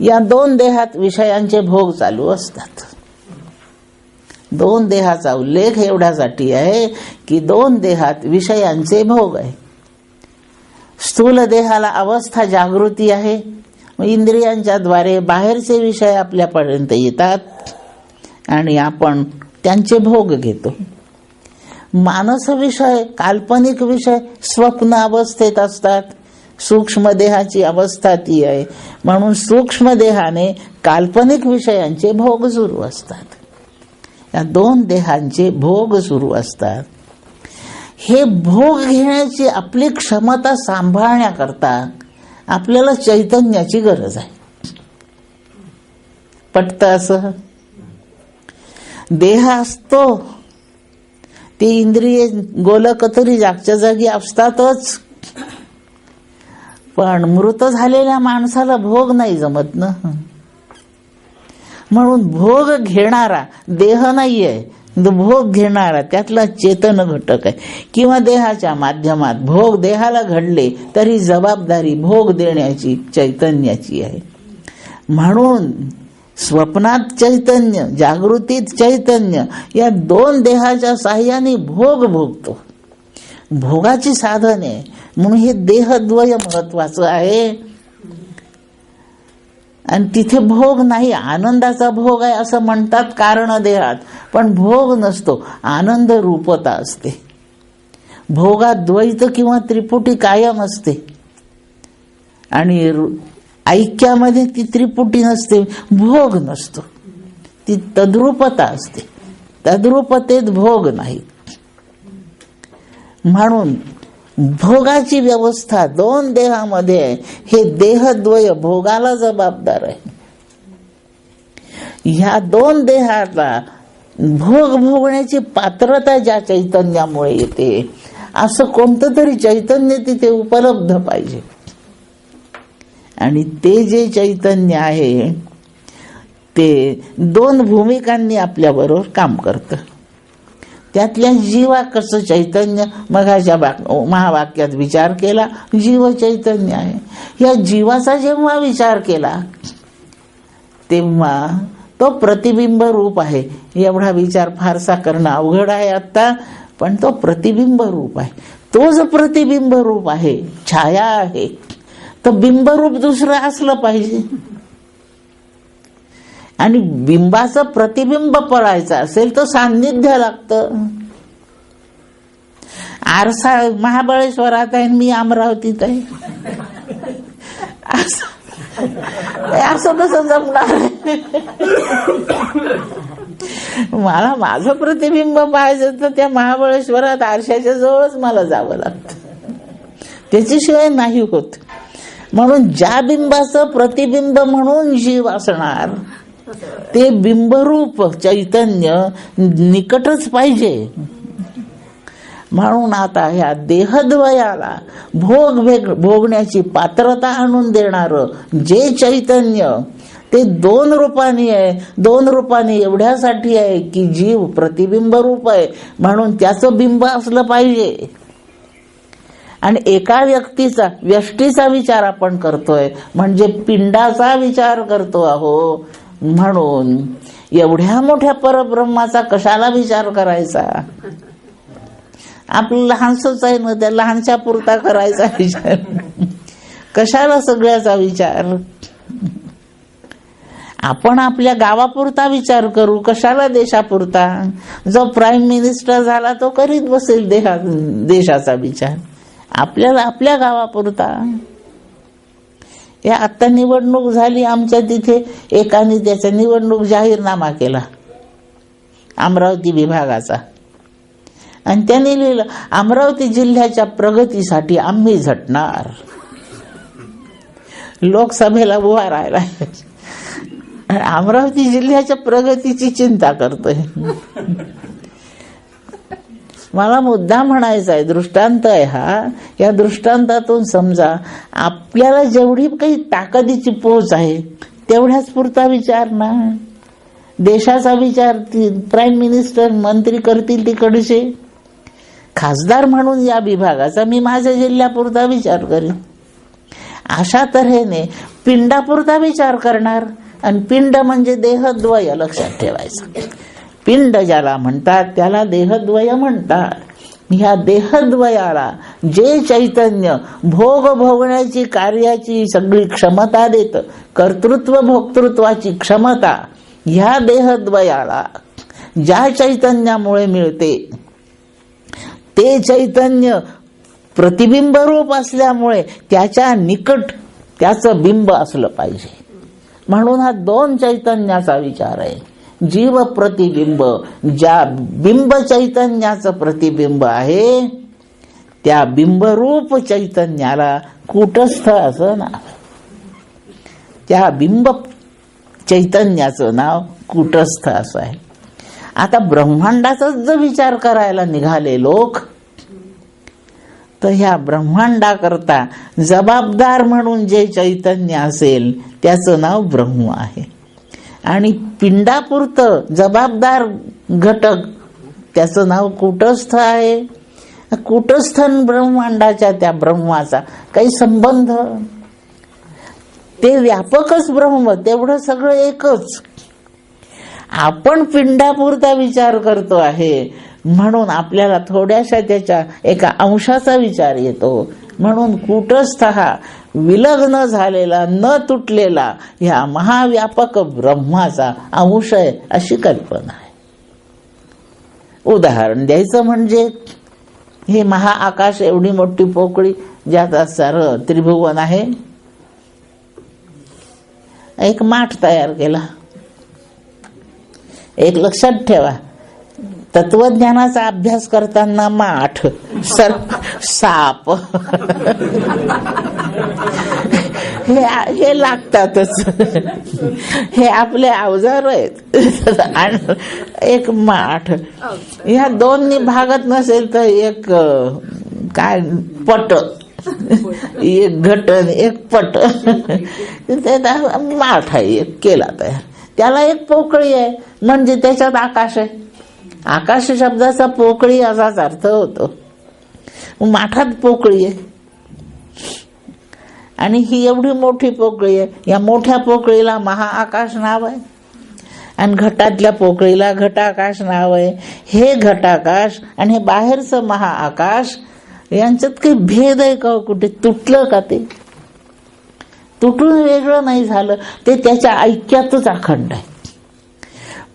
या 2 देहात विषयांचे भोग चालू असतात. 2 देहाचा उल्लेख एवढ्यासाठी आहे की 2 देहात विषयांचे भोग आहे. स्थूल देहाला अवस्था जागृती आहे. इंद्रियांच्या द्वारे बाहेरचे विषय आपल्यापर्यंत येतात आणि आपण त्यांचे भोग घेतो. मानस विषय, काल्पनिक विषय स्वप्न अवस्थेत असतात. सूक्ष्म देहाची अवस्था ती आहे, म्हणून सूक्ष्म देहाने काल्पनिक विषयांचे भोग सुरू असतात. या 2 देहांचे भोग सुरू असतात. हे भोग घेण्याची आपली क्षमता सांभाळण्याकरता आपल्याला चैतन्याची गरज आहे. पटतं असं? देह असतो, ते इंद्रिय गोलक तरी जागच्या जागी असतातच, पण मृत झालेल्या माणसाला भोग नाही जमत ना. म्हणून भोग घेणारा देह नाहीये, भोग घेणारा त्यातला चेतन घटक आहे. किंवा देहाच्या माध्यमात भोग देहाला घडले तरी जबाबदारी भोग देण्याची चैतन्याची आहे. म्हणून स्वप्नात चैतन्य, जागृतीत चैतन्य, या 2 देहाच्या साह्याने भोग भोगतो. भोगाची साधने म्हणून हे देहद्वय महत्वाचं आहे. आणि तिथे भोग नाही, आनंदाचा भोग आहे असं म्हणतात कारण देहात, पण भोग नसतो, आनंद रूपता असते. भोगात द्वैत किंवा त्रिपुटी कायम असते आणि ऐक्यामध्ये ती त्रिपुटी नसते, भोग नसतो, ती तद्रूपता असते. तद्रूपतेत भोग नाही. म्हणून भोगाची व्यवस्था 2 देहामध्ये आहे. हे देहद्वय भोगाला जबाबदार आहे. ह्या 2 देहाला भोग भोगण्याची पात्रता ज्या चैतन्यामुळे येते, असं कोणतं तरी चैतन्य तिथे उपलब्ध पाहिजे. आणि ते जे चैतन्य आहे ते 2 भूमिकांनी आपल्याबरोबर काम करतं. त्यातल्या जीवाचं चैतन्य मघाच्या महावाक्यात विचार केला, जीव चैतन्य आहे. या जीवाचा जेव्हा विचार केला तेव्हा तो प्रतिबिंब रूप आहे. एवढा विचार फारसा करणं अवघड आहे आता, पण तो प्रतिबिंब रूप आहे. तो जो प्रतिबिंब रूप आहे, छाया आहे, तर बिंबरूप दुसरं असलं पाहिजे. आणि बिंबाचं प्रतिबिंब पळायचं असेल तर सान्निध्य लागतं. आरसा महाबळेश्वरात आहे, मी अमरावतीत आहे, असं कसं जमणार? मला माझं प्रतिबिंब पाहायचं तर त्या महाबळेश्वरात आरशाच्या जवळच मला जावं लागतं, त्याच्याशिवाय नाही होत. म्हणून ज्या बिंबाचं प्रतिबिंब म्हणून जीव असणार ते बिंबरूप चैतन्य निकटच पाहिजे. म्हणून आता ह्या देहद्वयाला भोगण्याची पात्रता आणून देणार जे चैतन्य ते दोन रूपाने आहे. दोन रूपाने एवढ्यासाठी आहे की जीव प्रतिबिंब रूप आहे, म्हणून त्याचं बिंब असलं पाहिजे. आणि एका व्यक्तीचा व्यष्टीचा विचार आपण करतोय म्हणजे पिंडाचा विचार करतो आहो. म्हणून एवढ्या मोठ्या परब्रह्माचा कशाला विचार करायचा? आपलं लहानसच आहे ना, त्या लहानच्या पुरता करायचा विचार, कशाला सगळ्याचा विचार? आपण आपल्या गावापुरता विचार करू, कशाला देशापुरता? जो प्राईम मिनिस्टर झाला तो करीत बसेल देशाचा विचार, आपल्याला आपल्या गावापुरता. या आता निवडणूक झाली आमच्या तिथे, एकाने त्याचा निवडणूक जाहीरनामा केला अमरावती विभागाचा, आणि त्यांनी लिहिलं अमरावती जिल्ह्याच्या प्रगतीसाठी आम्ही झटणार. लोकसभेला उभा राहिला, अमरावती जिल्ह्याच्या प्रगतीची चिंता करतोय. मला मुद्दा म्हणायचा आहे, दृष्टांत आहे हा. या दृष्टांतातून समजा आपल्याला जेवढी काही ताकदीची पोच आहे तेवढ्याच पुरता विचार ना. देशाचा विचार प्राईम मिनिस्टर मंत्री करतील तिकडचे, खासदार म्हणून या विभागाचा मी माझ्या जिल्ह्यापुरता विचार करीन. अशा तऱ्हेने पिंडापुरता विचार करणार. आणि पिंड म्हणजे देहद्वय, लक्षात ठेवायचं. पिंड ज्याला म्हणतात त्याला देहद्वय म्हणतात. ह्या देहद्वयाला जे चैतन्य भोगण्याची कार्याची सगळी क्षमता देत, कर्तृत्व भोक्तृत्वाची क्षमता ह्या देहद्वयाला ज्या चैतन्यामुळे मिळते ते चैतन्य प्रतिबिंब रूप असल्यामुळे त्याच्या निकट त्याचं बिंब असलं पाहिजे. म्हणून हा दोन चैतन्याचा विचार आहे. जीव प्रतिबिंब, ज्या बिंब चैतन्याचं प्रतिबिंब आहे त्या बिंबरूप चैतन्याला कूटस्थ असं नाव. त्या बिंब चैतन्याचं नाव कूटस्थ असं आहे. आता ब्रह्मांडाचाच जर विचार करायला निघाले लोक, तर ह्या ब्रह्मांडाकरता जबाबदार म्हणून जे चैतन्य असेल त्याचं नाव ब्रह्म आहे. आणि पिंडापुरतं जबाबदार घटक त्याचं नाव कूटस्थ आहे. कूटस्थ ब्रह्मांडाच्या त्या ब्रह्माचा काही संबंध? ते व्यापकच ब्रह्म, तेवढं सगळं एकच. आपण पिंडापुरता विचार करतो आहे म्हणून आपल्याला थोड्याशा त्याच्या एका अंशाचा विचार येतो. म्हणून कूटस्थ हा विलग्न झालेला न तुटलेला ह्या महाव्यापक ब्रह्माचा अंश आहे अशी कल्पना आहे. उदाहरण द्यायचं म्हणजे हे महाआकाश एवढी मोठी पोकळी ज्यात सारं त्रिभुवन आहे. एक माठ तयार केला. एक लक्षात ठेवा, तत्वज्ञानाचा अभ्यास करताना माठ, साप हे लागतातच. हे आपले अवजार आहेत. आणि एक माठ, ह्या दोन्ही भागत नसेल तर एक काय पट, एक घटन, एक पट, माठ आहे एक केला तयार. त्याला एक पोकळी आहे म्हणजे त्याच्यात आकाश आहे. आकाश शब्दाचा पोकळी असाच अर्थ होतो. माठात पोकळी आहे आणि ही एवढी मोठी पोकळी आहे. या मोठ्या पोकळीला महाआकाश नाव आहे आणि घटातल्या पोकळीला घटाकाश नाव आहे. हे घटाकाश आणि हे बाहेरचं महाआकाश यांच्यात काही भेद आहे का? कुठे तुटलं का? ते तुटून वेगळं नाही झालं, ते त्याच्या ऐक्यातच अखंड आहे.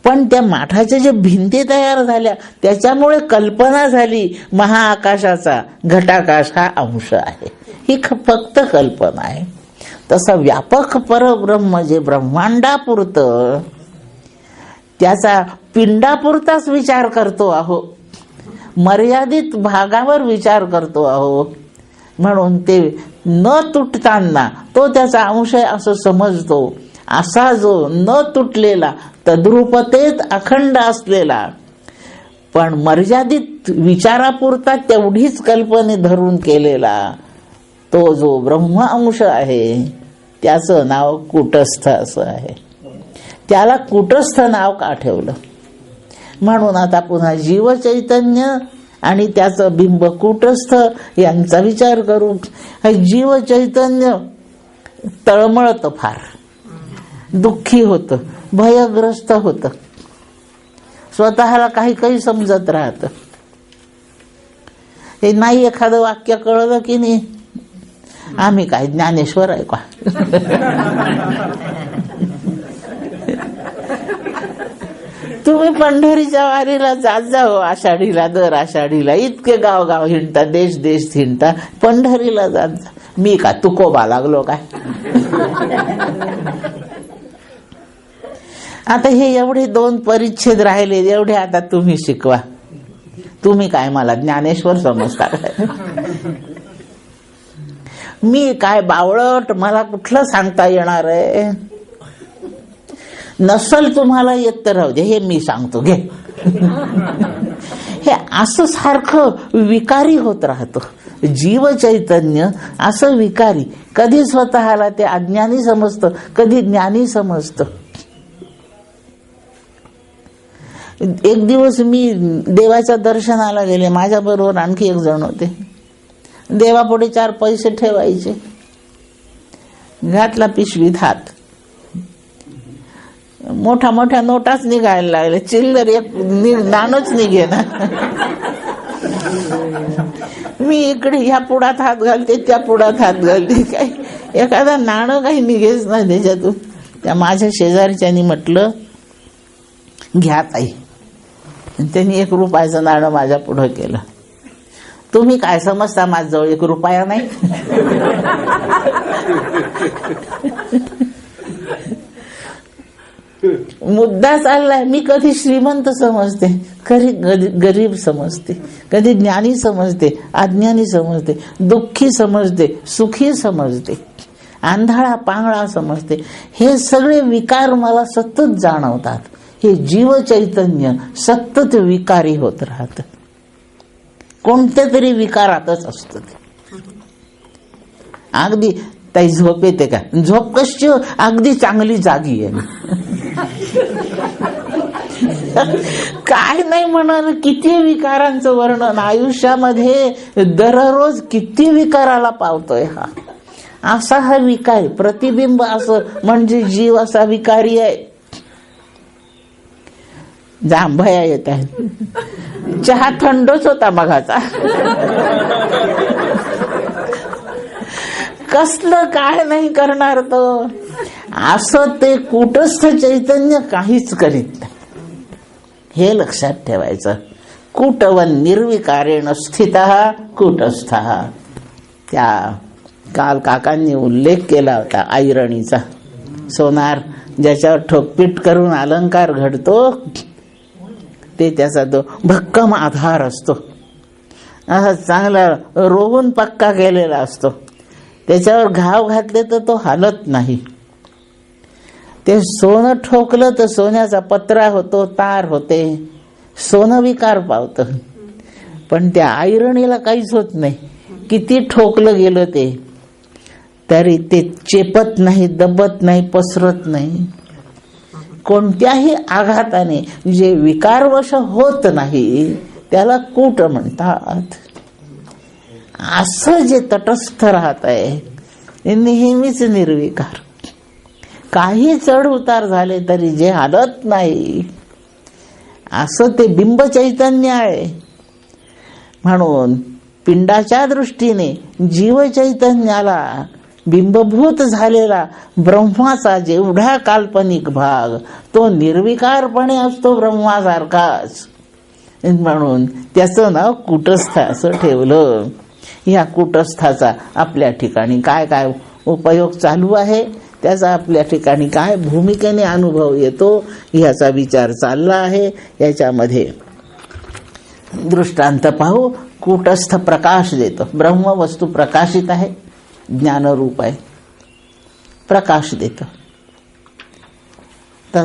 पण त्या माठाच्या ज्या भिंती तयार झाल्या त्याच्यामुळे कल्पना झाली महाआकाशाचा घटाकाश हा अंश आहे. ही फक्त कल्पना आहे. तसं व्यापक परब्रह्म जे ब्रह्मांडापुरतं त्याचा पिंडापुरताच विचार करतो आहो, मर्यादित भागावर विचार करतो आहो. म्हणून ते न तुटताना तो त्याचा अंश आहे असं समजतो. असा जो न तुटलेला, तद्रूपतेत अखंड असलेला, पण मर्यादित विचारापुरता तेवढीच कल्पने धरून केलेला तो जो ब्रह्म अंश आहे त्याचं नाव कूटस्थ असं आहे. त्याला कूटस्थ नाव का ठेवलं? म्हणून आता पुन्हा जीव चैतन्य आणि त्याचं बिंब कूटस्थ यांचा विचार करू. जीव चैतन्य तळमळतं, फार दुःखी होतं, भयग्रस्त होतं, स्वतःला काही काही समजत राहतं. हे नाही एखादं वाक्य कळलं की नाही, आम्ही काय ज्ञानेश्वर आहे का? तुम्ही पंढरीच्या वारीला जात जाओ, आषाढीला, दर आषाढीला इतके गावगाव हिंडता, देश देश हिंडता, पंढरीला जात जा. मी का तुकोबा लागलो काय? आता हे एवढे 2 परिच्छेद राहिले, एवढे आता तुम्ही शिकवा. तुम्ही काय मला ज्ञानेश्वर समजता? मी काय बावळट, मला कुठलं सांगता येणार आहे? नसल तुम्हाला येत तर राहू दे, हे मी सांगतो घे. हे असं सारखं विकारी होत राहतं जीव चैतन्य, असं विकारी. कधी स्वतःला ते अज्ञानी समजतं, कधी ज्ञानी समजतं. एक दिवस मी देवाच्या दर्शनाला गेले, माझ्या बरोबर आणखी एक जण होते. देवापुढे 4 पैसे ठेवायचे, घातला पिशवीत हात, मोठ्या मोठ्या नोटाच निघायला लागले, चिल्लर एक नाणंच निघे ना. मी इकडे ह्या पुढात हात घालते, त्या पुढात हात घालते, काही एखादा नाणं काही निघेच ना त्याच्यातून. त्या माझ्या शेजारच्यानी म्हटलं, घ्या ताई. त्यांनी 1 रुपयाचं नाणं माझ्या पुढं केलं. तुम्ही काय समजता माझ्याजवळ 1 रुपया नाही? मुद्दा चाललाय. मी कधी श्रीमंत समजते, कधी गरीब समजते, कधी ज्ञानी समजते, अज्ञानी समजते, दुःखी समजते, सुखी समजते, आंधळा पांगळा समजते. हे सगळे विकार मला सतत जाणवतात. हे जीव चैतन्य सतत विकारी होत राहत, कोणत्या तरी विकारातच असत. अगदी ताई झोप येते का? झोप कशी? अगदी चांगली जागी आहे. काय नाही म्हणाल, किती विकारांचं वर्णन आयुष्यामध्ये दररोज किती विकाराला पावतोय. असा हा विकार, प्रतिबिंब असं म्हणजे जीव असा विकारी आहे. जांभया येत आहे. चहा थंडच होता मगाचा. कसलं काय नाही करणार तो. असं ते कूटस्थ चैतन्य काहीच करीत नाही, हे लक्षात ठेवायचं. कूटवन निर्विकारेण स्थितः कूटस्थः. त्या काल काकांनी उल्लेख केला होता ऐरणीचा. सोनार ज्याच्यावर ठोकपीट करून अलंकार घडतो ते त्याचा तो भक्कम आधार असतो. असा चांगला रोवून पक्का केलेला असतो. त्याच्यावर घाव घातले तर तो हालत नाही. ते सोनं ठोकलं तर सोन्याचा पत्रा होतो, तार होते, सोनं विकार पावतं. पण त्या ऐरणीला काहीच होत नाही. किती ठोकलं गेलं ते तरी ते चेपत नाही, दबत नाही, पसरत नाही. कोणत्याही आघाताने जे विकारवश होत नाही त्याला कूट म्हणतात. असं जे तटस्थ राहत आहे ते नेहमीच निर्विकार. काही चढ उतार झाले तरी जे हालत नाही, असं ते बिंब चैतन्य आहे. म्हणून पिंडाच्या दृष्टीने जीव चैतन्याला बिंबभूत झालेला ब्रह्माचा जेवढा काल्पनिक भाग तो निर्विकारपणे असतो ब्रह्मासारखाच. म्हणून त्याचं नाव कूटस्थ असं ठेवलं. या कूटस्थाचा आपल्या ठिकाणी काय काय उपयोग चालू आहे, त्याचा आपल्या ठिकाणी काय भूमिकेने अनुभव येतो ह्याचा विचार चालला आहे. याच्यामध्ये दृष्टांत पाहू. कूटस्थ प्रकाश देतो. ब्रह्मवस्तू प्रकाशित आहे, ज्ञानरूप आहे, प्रकाश देतो. तर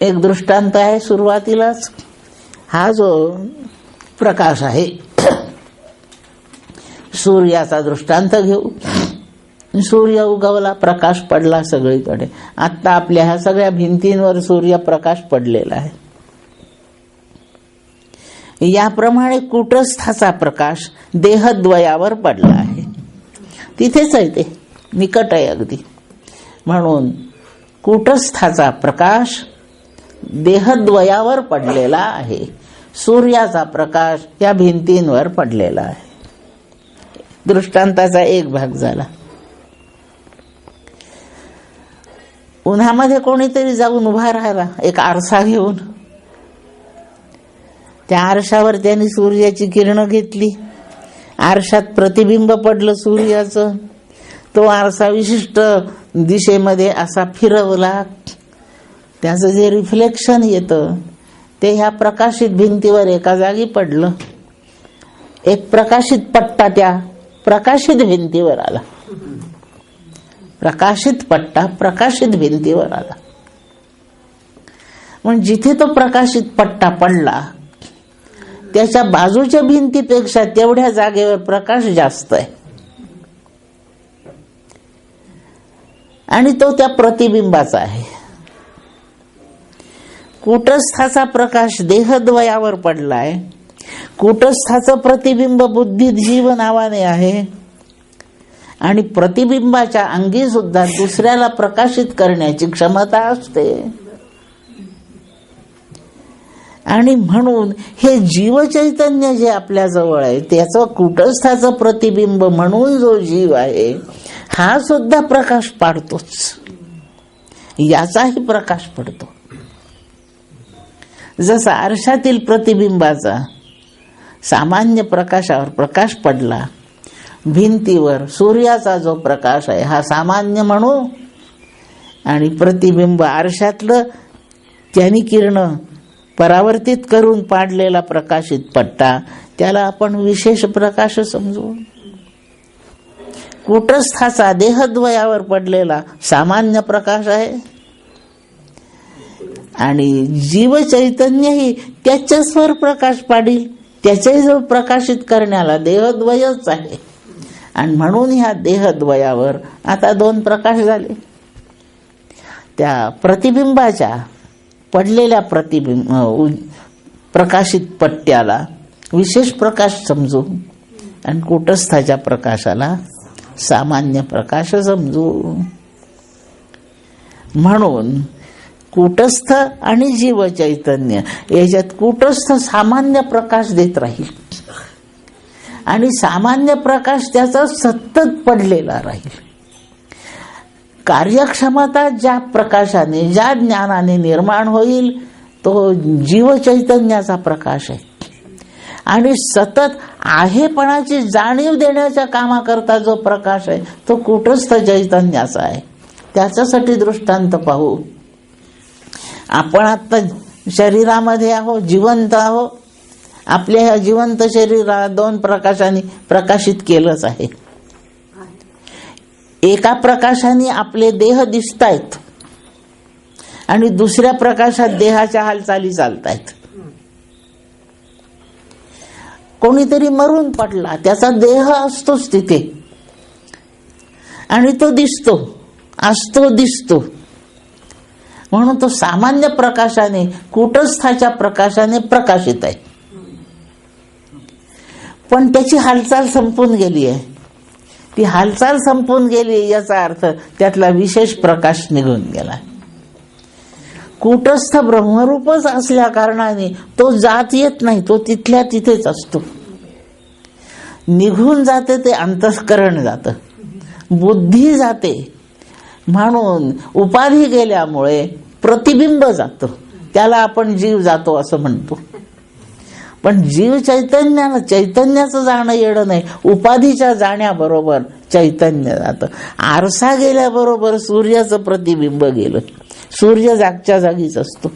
एक दृष्टांत आहे सुरुवातीलाच. हा जो प्रकाश आहे, सूर्याचा दृष्टांत घेऊ. सूर्य उगवला, प्रकाश पडला सगळीकडे. आता आपल्या ह्या सगळ्या भिंतींवर सूर्यप्रकाश पडलेला आहे. याप्रमाणे कूटस्थाचा प्रकाश देहद्वयावर पडला आहे. तिथेच आहे, ते निकट आहे अगदी. म्हणून कूटस्थाचा प्रकाश देहद्वयावर पडलेला आहे. सूर्याचा प्रकाश या भिंतींवर पडलेला आहे. दृष्टांताचा एक भाग झाला. उन्हामध्ये कोणीतरी जाऊन उभा राहिला एक आरसा घेऊन. त्या आरशावर त्यांनी सूर्याची किरणं घेतली. आरशात प्रतिबिंब पडलं सूर्याचं. तो आरसा विशिष्ट दिशेमध्ये असा फिरवला. त्याचं जे रिफ्लेक्शन येतं ते ह्या प्रकाशित भिंतीवर एका जागी पडलं. एक प्रकाशित पट्टा त्या प्रकाशित भिंतीवर आला. प्रकाशित पट्टा प्रकाशित भिंतीवर आला. मग जिथे तो प्रकाशित पट्टा पडला त्याच्या बाजूच्या भिंतीपेक्षा तेवढ्या जागेवर प्रकाश जास्त आहे आणि तो त्या प्रतिबिंबाचा आहे. कूटस्थाचा प्रकाश देहद्वयावर पडलाय. कूटस्थाचं प्रतिबिंब बुद्धी जीव नावाने आहे आणि प्रतिबिंबाच्या अंगी सुद्धा दुसऱ्याला प्रकाशित करण्याची क्षमता असते. आणि म्हणून हे जीवचैतन्य जे आपल्या जवळ आहे त्याचं कूटस्थाचं प्रतिबिंब म्हणून जो जीव आहे हा सुद्धा प्रकाश पाडतोच. याचाही प्रकाश पडतो. जसा आरशातील प्रतिबिंबाचा सामान्य प्रकाशावर प्रकाश पडला, भिंतीवर सूर्याचा जो प्रकाश आहे हा सामान्य म्हणू, आणि प्रतिबिंब आरशातलं त्यांनी किरण परावर्तित करून पाडलेला प्रकाशित पट्टा त्याला आपण विशेष प्रकाश समजू. कूटस्थाचा देहद्वयावर पडलेला सामान्य प्रकाश आहे आणि जीवचैतन्यही त्याच्यास्वर प्रकाश पाडील. त्याच्याही जो प्रकाशित करण्याला देहद्वयच आहे आणि म्हणून ह्या देहद्वयावर आता दोन प्रकाश झाले. त्या प्रतिबिंबाच्या पडलेल्या प्रकाशित पट्ट्याला विशेष प्रकाश समजू आणि कूटस्थाच्या प्रकाशाला सामान्य प्रकाश समजू. म्हणून कूटस्थ आणि जीवचैतन्य याच्यात कूटस्थ सामान्य प्रकाश देत राहील आणि सामान्य प्रकाश त्याचा सतत पडलेला राहील. कार्यक्षमता ज्या प्रकाशाने ज्या ज्ञानाने निर्माण होईल तो जीवचैतन्याचा प्रकाश आहे आणि सतत आहेपणाची जाणीव देण्याच्या कामाकरता जो प्रकाश आहे तो कूटस्थ चैतन्याचा आहे. त्याच्यासाठी दृष्टांत पाहू. आपण आता शरीरामध्ये आहोत, जिवंत आहोत. आपल्या ह्या जिवंत शरीराला दोन प्रकाशाने प्रकाशित केलंच आहे. एका प्रकाशाने आपले देह दिसतायत आणि दुसऱ्या प्रकाशात देहाच्या हालचाली चालतायत. कोणीतरी मरून पडला, त्याचा देह असतोच तिथे आणि तो दिसतो, असतो, दिसतो. म्हणून तो सामान्य प्रकाशाने कूटस्थाच्या प्रकाशाने प्रकाशित आहे. पण त्याची हालचाल संपून गेली आहे. ती हालचाल संपून गेली याचा अर्थ त्यातला विशेष प्रकाश निघून गेला. कूटस्थ ब्रह्मरूपच असल्या कारणाने तो जात येत नाही, तो तिथल्या तिथेच असतो. निघून जाते ते अंतःकरण जातं, बुद्धी जाते. म्हणून उपाधी गेल्यामुळे प्रतिबिंब जातं, त्याला आपण जीव जातो असं म्हणतो. पण जीव चैतन्याला चैतन्याचं जाणं येणं नाही. उपाधीच्या जाण्याबरोबर चैतन्य जातं. आरसा गेल्याबरोबर सूर्याचं प्रतिबिंब गेलं. सूर्य जागच्या जागीच असतो.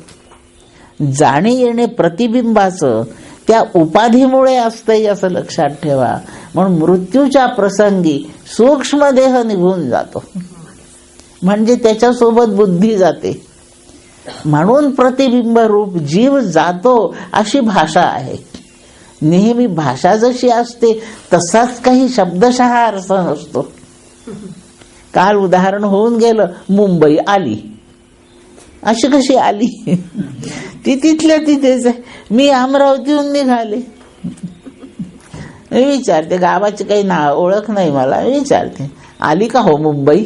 जाणे येणे प्रतिबिंबाचं त्या उपाधीमुळे असतंय असं लक्षात ठेवा. म्हणून मृत्यूच्या प्रसंगी सूक्ष्म देह निघून जातो, म्हणजे त्याच्यासोबत बुद्धी जाते. म्हणून प्रतिबिंब रूप जीव जातो अशी भाषा आहे. नेहमी भाषा जशी असते तसाच काही शब्दशः अर्थ नसतो. काल उदाहरण होऊन गेलं, मुंबई आली. अशी कशी आली? ती तिथल्या तिथेच आहे. मी अमरावतीहून निघाले. मी विचारते, गावाची काही ओळख नाही मला, विचारते आली का हो मुंबई?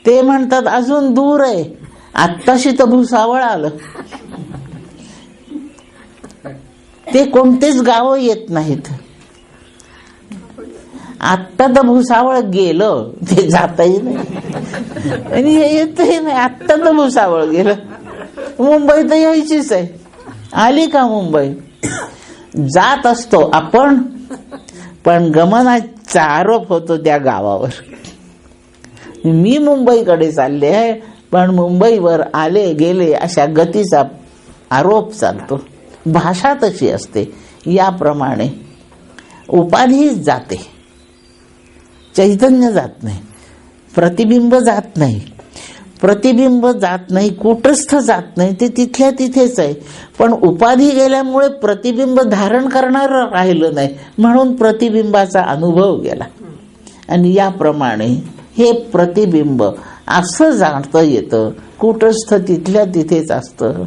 ते म्हणतात अजून दूर आहे, आत्ताशी तर भुसावळ आलं. ते कोणतेच गाव येत नाहीत. आत्ता तर भुसावळ गेलं, ते जाताही नाही आणि हे येतही नाही. आत्ता तर भुसावळ गेलं, मुंबई तर यायचीच आहे. आली का मुंबई? जात असतो आपण, पण गमनाचा आरोप होतो त्या गावावर. मी मुंबईकडे चालले आहे, पण मुंबईवर आले गेले अशा गतीचा आरोप चालतो. भाषा तशी असते. याप्रमाणे उपाधी जाते, चैतन्य जात नाही, प्रतिबिंब जात नाही. प्रतिबिंब जात नाही, कूटस्थ जात नाही, ते तिथल्या तिथेच आहे. पण उपाधी गेल्यामुळे प्रतिबिंब धारण करणार राहिलं नाही, म्हणून प्रतिबिंबाचा अनुभव गेला. आणि याप्रमाणे हे प्रतिबिंब असं जाणता येतं, कूटस्थ तिथल्या तिथेच असतं.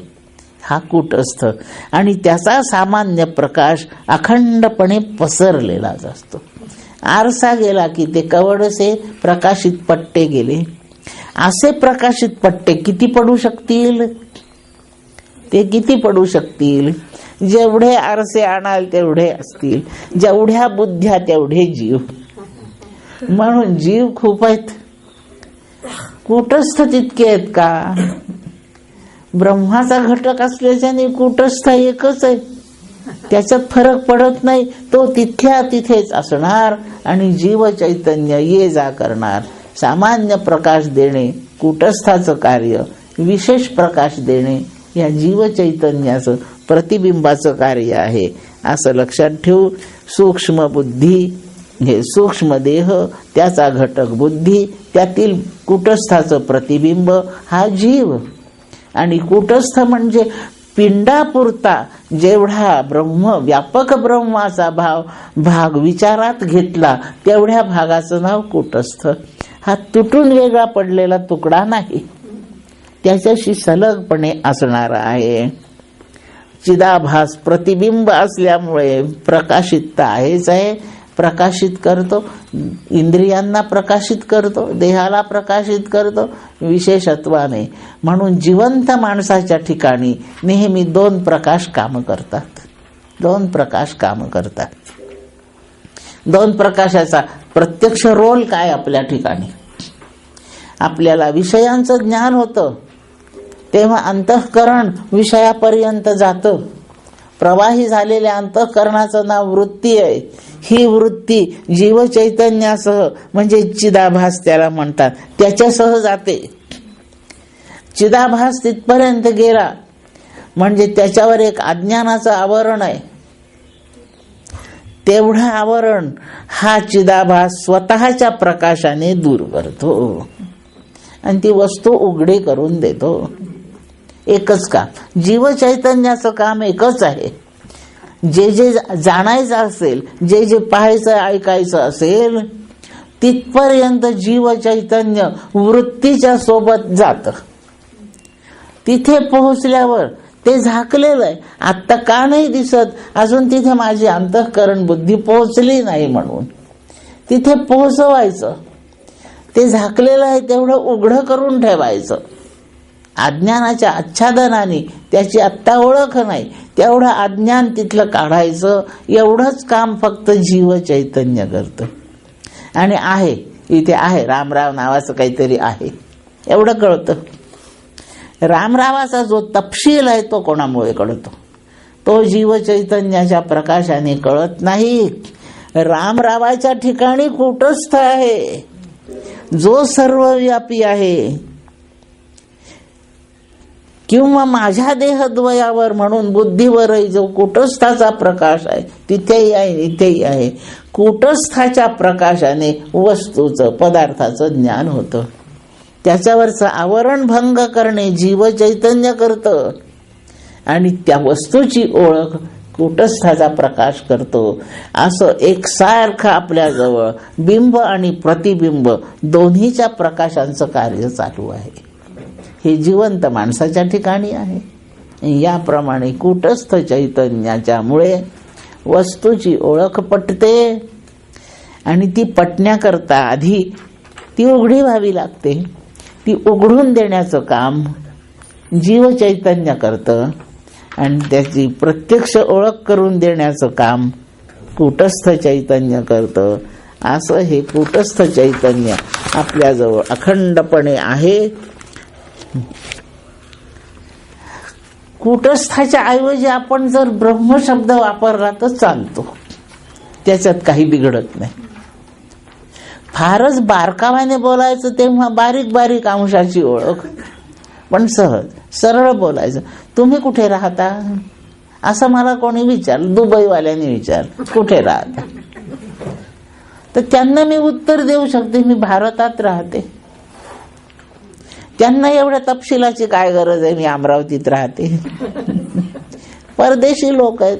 हा कूटस्थ आणि त्याचा सामान्य प्रकाश अखंडपणे पसरलेलाच असतो. आरसा गेला की ते कवडसे प्रकाशित पट्टे गेले. असे प्रकाशित पट्टे किती पडू शकतील? ते किती पडू शकतील? जेवढे आरसे आणाल तेवढे असतील, जेवढ्या बुद्ध्या तेवढे जीव. म्हणून जीव खूप आहेत. कूटस्थ तितके आहेत का? ब्रह्माचा घटक असल्याच्याने कूटस्थ एकच आहे, त्याच्यात फरक पडत नाही. तो तिथल्या तिथेच असणार आणि जीव चैतन्य ये जा करणार. सामान्य प्रकाश देणे कूटस्थाचं कार्य, विशेष प्रकाश देणे या जीव चैतन्याचं प्रतिबिंबाचं कार्य आहे, असं लक्षात ठेवू. सूक्ष्म बुद्धी हे सूक्ष्म देह, त्याचा घटक बुद्धी, त्यातील कूटस्थाचं प्रतिबिंब हा जीव. आणि कूटस्थ म्हणजे पिंडापुरता जेवढा ब्रह्म व्यापक ब्रह्माचा भाग विचारात घेतला तेवढ्या भागाचं नाव कूटस्थ. हा तुटून वेगळा पडलेला तुकडा नाही, त्याच्याशी सलगपणे असणारा आहे. चिदाभास प्रतिबिंब असल्यामुळे प्रकाशितता आहेच आहे. प्रकाशित करतो, इंद्रियांना प्रकाशित करतो, देहाला प्रकाशित करतो विशेषत्वाने. म्हणून जिवंत माणसाच्या ठिकाणी नेहमी दोन प्रकाश काम करतात. दोन प्रकाश काम करतात. दोन प्रकाशाचा प्रत्यक्ष रोल काय? आपल्या ठिकाणी आपल्याला विषयांचं ज्ञान होतं तेव्हा अंतःकरण विषयापर्यंत जातं. प्रवाही झालेल्या अंतःकरणाचं नाव वृत्ती आहे. ही वृत्ती जीवचैतन्यासह म्हणजे चिदाभास त्याला म्हणतात, त्याच्यासह जाते. चिदाभास तिथपर्यंत गेला म्हणजे त्याच्यावर एक अज्ञानाचं आवरण आहे. तेवढं आवरण हा चिदाभास स्वतःच्या प्रकाशाने दूर करतो आणि ती वस्तू उघडी करून देतो. एकच काम, जीवचैतन्याचं काम एकच आहे. जे जे जाणायचं असेल, जे जे पाहायचं ऐकायचं असेल तिथपर्यंत जीवचैतन्य वृत्तीच्या सोबत जातं. तिथे पोहोचल्यावर ते झाकलेलं आहे. आत्ता का नाही दिसत? अजून तिथे माझी अंतःकरण बुद्धी पोहोचली नाही, म्हणून तिथे पोहोचवायचं. ते झाकलेलं आहे तेवढं उघडं करून ठेवायचं. अज्ञानाच्या आच्छादनाने त्याची आत्ता ओळख नाही, तेवढं अज्ञान तिथलं काढायचं. एवढंच काम फक्त जीव चैतन्य करतं. आणि आहे इथे आहे रामराव नावाचं काहीतरी आहे, एवढं कळतं. रामरावाचा जो तपशील आहे तो कोणामुळे कळतो? तो जीव चैतन्याच्या प्रकाशाने कळत नाही. रामरावाच्या ठिकाणी कूटस्थ आहे, जो सर्वव्यापी आहे. किंवा माझ्या देहद्वयावर म्हणून बुद्धीवरही जो कूटस्थाचा प्रकाश आहे, तिथेही आहे इथेही आहे. कूटस्थाच्या प्रकाशाने वस्तूचं पदार्थाचं ज्ञान होतं. त्याच्यावरचं आवरण भंग करणे जीव चैतन्य करतं आणि त्या वस्तूची ओळख कूटस्थाचा प्रकाश करतो. असं एकसारखं आपल्याजवळ बिंब आणि प्रतिबिंब दोन्हीच्या प्रकाशांचं कार्य चालू आहे. हे जिवंत माणसाच्या ठिकाणी आहे. याप्रमाणे कूटस्थ चैतन्याच्यामुळे वस्तूची ओळख पटते आणि ती पटण्याकरता आधी ती उघडी व्हावी लागते. ती उघडून देण्याचं काम जीव चैतन्य करतं आणि त्याची प्रत्यक्ष ओळख करून देण्याचं काम कूटस्थ चैतन्य करतं. असं हे कूटस्थ चैतन्य आपल्याजवळ अखंडपणे आहे. कूटस्थाच्या ऐवजी आपण जर ब्रह्मशब्द वापरला तर चालतो, त्याच्यात काही बिघडत नाही. फारच बारकाव्याने बोलायचं तेव्हा बारीक बारीक अंशाची ओळख, पण सहज सरळ बोलायचं. तुम्ही कुठे राहता असं मला कोणी विचारलं, दुबईवाल्याने विचारलं कुठे राहता, तर त्यांना मी उत्तर देऊ शकते मी भारतात राहते. त्यांना एवढ्या तपशिलाची काय गरज आहे, मी अमरावतीत राहते. परदेशी लोक आहेत,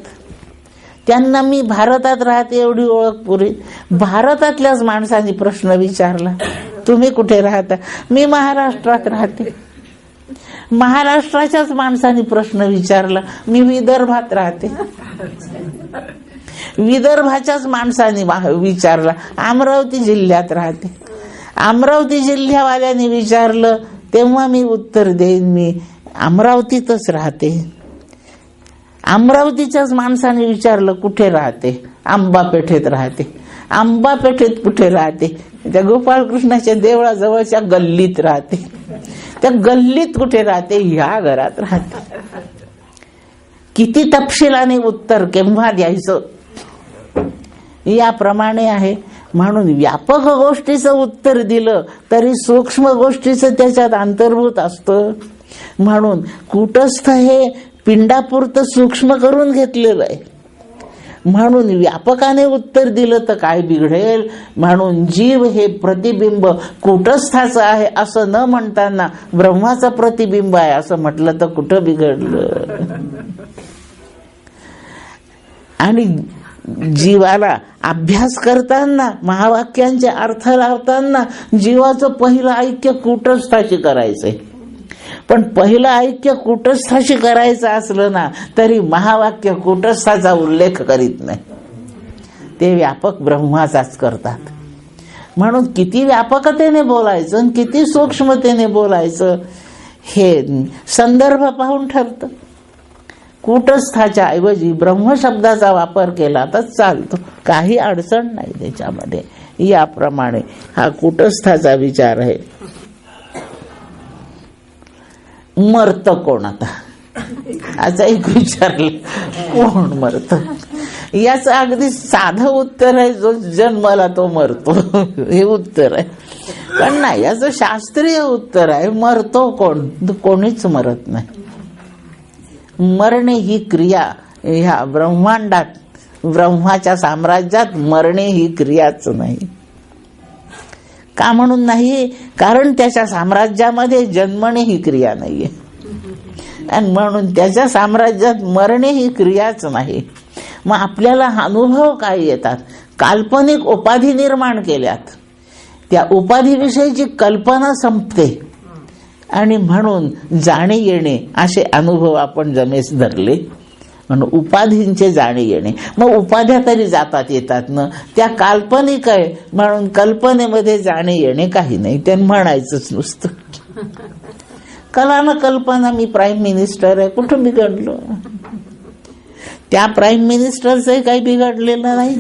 त्यांना मी भारतात राहते एवढी ओळख पुरी. भारतातल्याच माणसांनी प्रश्न विचारला तुम्ही कुठे राहता, मी महाराष्ट्रात राहते. महाराष्ट्राच्याच माणसांनी प्रश्न विचारला मी विदर्भात राहते. विदर्भाच्याच माणसांनी विचारला अमरावती जिल्ह्यात राहते. अमरावती जिल्ह्यावाल्यांनी विचारलं तेव्हा मी उत्तर देईन मी अमरावतीतच राहते. अमरावतीच्याच माणसाने विचारलं कुठे राहते, आंबापेठेत राहते. आंबापेठेत कुठे राहते, त्या गोपाळकृष्णाच्या देवळाजवळच्या गल्लीत राहते. त्या गल्लीत कुठे राहते, ह्या घरात राहते. किती तपशिलाने उत्तर केव्हा द्यायचं याप्रमाणे आहे. म्हणून व्यापक गोष्टीचं उत्तर दिलं तरी सूक्ष्म गोष्टीचं त्याच्यात अंतर्भूत असतं. म्हणून कूटस्थ हे पिंडापुरतं सूक्ष्म करून घेतलेलं आहे. म्हणून व्यापकाने उत्तर दिलं तर काय बिघडेल. म्हणून जीव हे प्रतिबिंब कूटस्थाचं आहे असं न म्हणताना ब्रह्माचं प्रतिबिंब आहे असं म्हटलं तर कुठं बिघडलं. आणि जीवाला अभ्यास करताना महावाक्यांचे अर्थ लावताना जीवाचं पहिलं ऐक्य कूटस्थाशी करायचंय. पण पहिलं ऐक्य कूटस्थाशी करायचं असलं ना तरी महावाक्य कूटस्थाचा उल्लेख करीत नाही, ते व्यापक ब्रह्माचाच करतात. म्हणून किती व्यापकतेने बोलायचं आणि किती सूक्ष्मतेने बोलायचं हे संदर्भ पाहून ठरतं. कूटस्थाच्या ऐवजी ब्रह्मशब्दाचा वापर केला तर चालतो, काही अडचण नाही त्याच्यामध्ये. याप्रमाणे हा कूटस्थाचा विचार आहे. मरत कोण आता, असं एक विचारलं कोण मरत, याचं अगदी साधं उत्तर आहे, जो जन्माला तो मरतो हे उत्तर आहे. पण नाही, याचं शास्त्रीय उत्तर आहे मरतो कोण, कोणीच मरत नाही. मरणे ही क्रिया ह्या ब्रह्मांडात ब्रह्माच्या साम्राज्यात मरणे ही क्रियाच नाही. का म्हणून नाही, कारण त्याच्या साम्राज्यामध्ये जन्मणे ही क्रिया नाहीये आणि म्हणून त्याच्या साम्राज्यात मरणे ही क्रियाच नाही. मग आपल्याला अनुभव काय येतात, काल्पनिक उपाधी निर्माण केल्यात, त्या उपाधीविषयीची कल्पना संपते आणि म्हणून जाणे येणे असे अनुभव आपण जमेस धरले. म्हणून उपाधींचे जाणे येणे, मग उपाध्या तरी जातात येतात ना, त्या काल्पनिक आहे म्हणून कल्पनेमध्ये जाणे येणे काही नाही, त्यांनी म्हणायचंच नुसतं. कला ना कल्पना मी प्राईम मिनिस्टर आहे, कुठं बिघडलो, त्या प्राईम मिनिस्टरचंही काही बिघडलेलं नाही,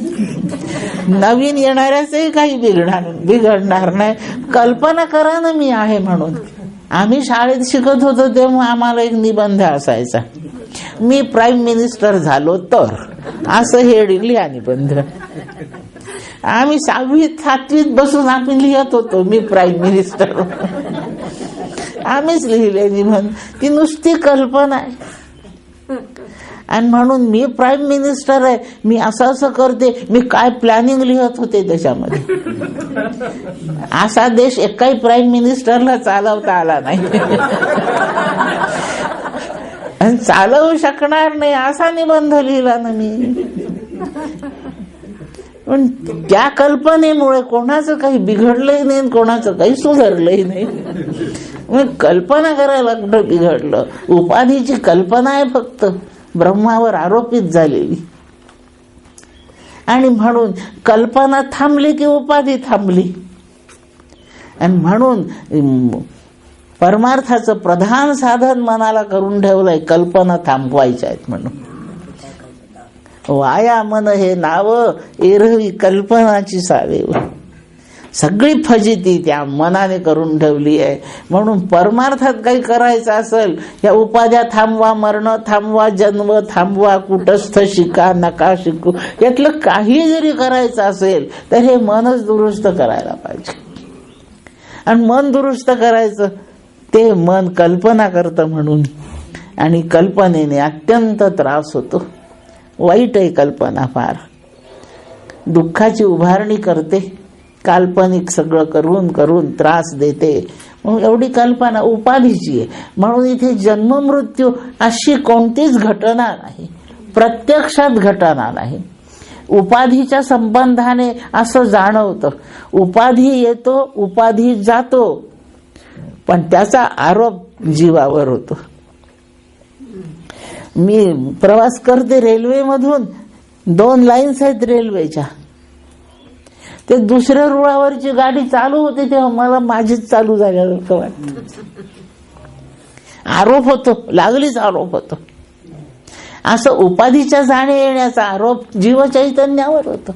नवीन येणाऱ्याचंही काही बिघडणार नाही. कल्पना करा ना मी आहे म्हणून. आम्ही शाळेत शिकत होतो तेव्हा आम्हाला एक निबंध असायचा, मी प्राईम मिनिस्टर झालो तर, असं हेडिंग लिहा निबंध. आम्ही 6वीत 7वीत बसून आम्ही लिहत होतो मी प्राईम मिनिस्टर. आम्हीच लिहिले निबंध. ती नुसती कल्पना आहे. आणि म्हणून मी प्राईम मिनिस्टर आहे, मी असं असं करते, मी काय प्लॅनिंग लिहत होते त्याच्यामध्ये. असा देश एकाही प्राईम मिनिस्टरला चालवता आला नाही. आणि चालवू शकणार नाही असा निबंध लिहिला ना मी. पण त्या कल्पनेमुळे कोणाचं काही बिघडलंही नाही, कोणाचं काही सुधारलंही नाही. मग कल्पना करायला कुठं बिघडलं? उपाधीची कल्पना आहे फक्त, ब्रह्मावर आरोपित झालेली. आणि म्हणून कल्पना थांबली की उपाधी थांबली. आणि म्हणून परमार्थाचं प्रधान साधन मनाला करून ठेवलंय कल्पना थांबवायच्या आहेत म्हणून. वाया मन हे नाव एरवी कल्पनाची सावेव. सगळी फजिती त्या मनाने करून ठेवली आहे. म्हणून परमार्थात काही करायचं असेल, या उपाध्या थांबवा, मरण थांबवा, जन्म थांबवा, कुटस्थ शिका नका शिकू, यातलं काही जरी करायचं असेल तर हे मनच दुरुस्त करायला पाहिजे. आणि मन दुरुस्त करायचं ते मन कल्पना करतं म्हणून. आणि कल्पनेने अत्यंत त्रास होतो. वाईट आहे कल्पना, फार दुःखाची उभारणी करते. काल्पनिक सगळं करून करून त्रास देते. म्हणून एवढी कल्पना उपाधीची आहे. म्हणून इथे जन्म मृत्यू अशी कोणतीच घटना नाही, प्रत्यक्षात घटना नाही. उपाधीच्या संबंधाने असं जाणवतं. उपाधी येतो, उपाधी जातो, पण त्याचा आरोप जीवावर होतो. मी प्रवास करते रेल्वेमधून, 2 लाईन्स आहेत रेल्वेच्या. ते दुसऱ्या रुळावरची गाडी चालू होते तेव्हा मला माझीच चालू झाल्यासारखं वाटतं. आरोप होतो, लागलीच आरोप होतो. असं उपाधीच्या जाणे येण्याचा आरोप जीवचैतन्यावर होतो.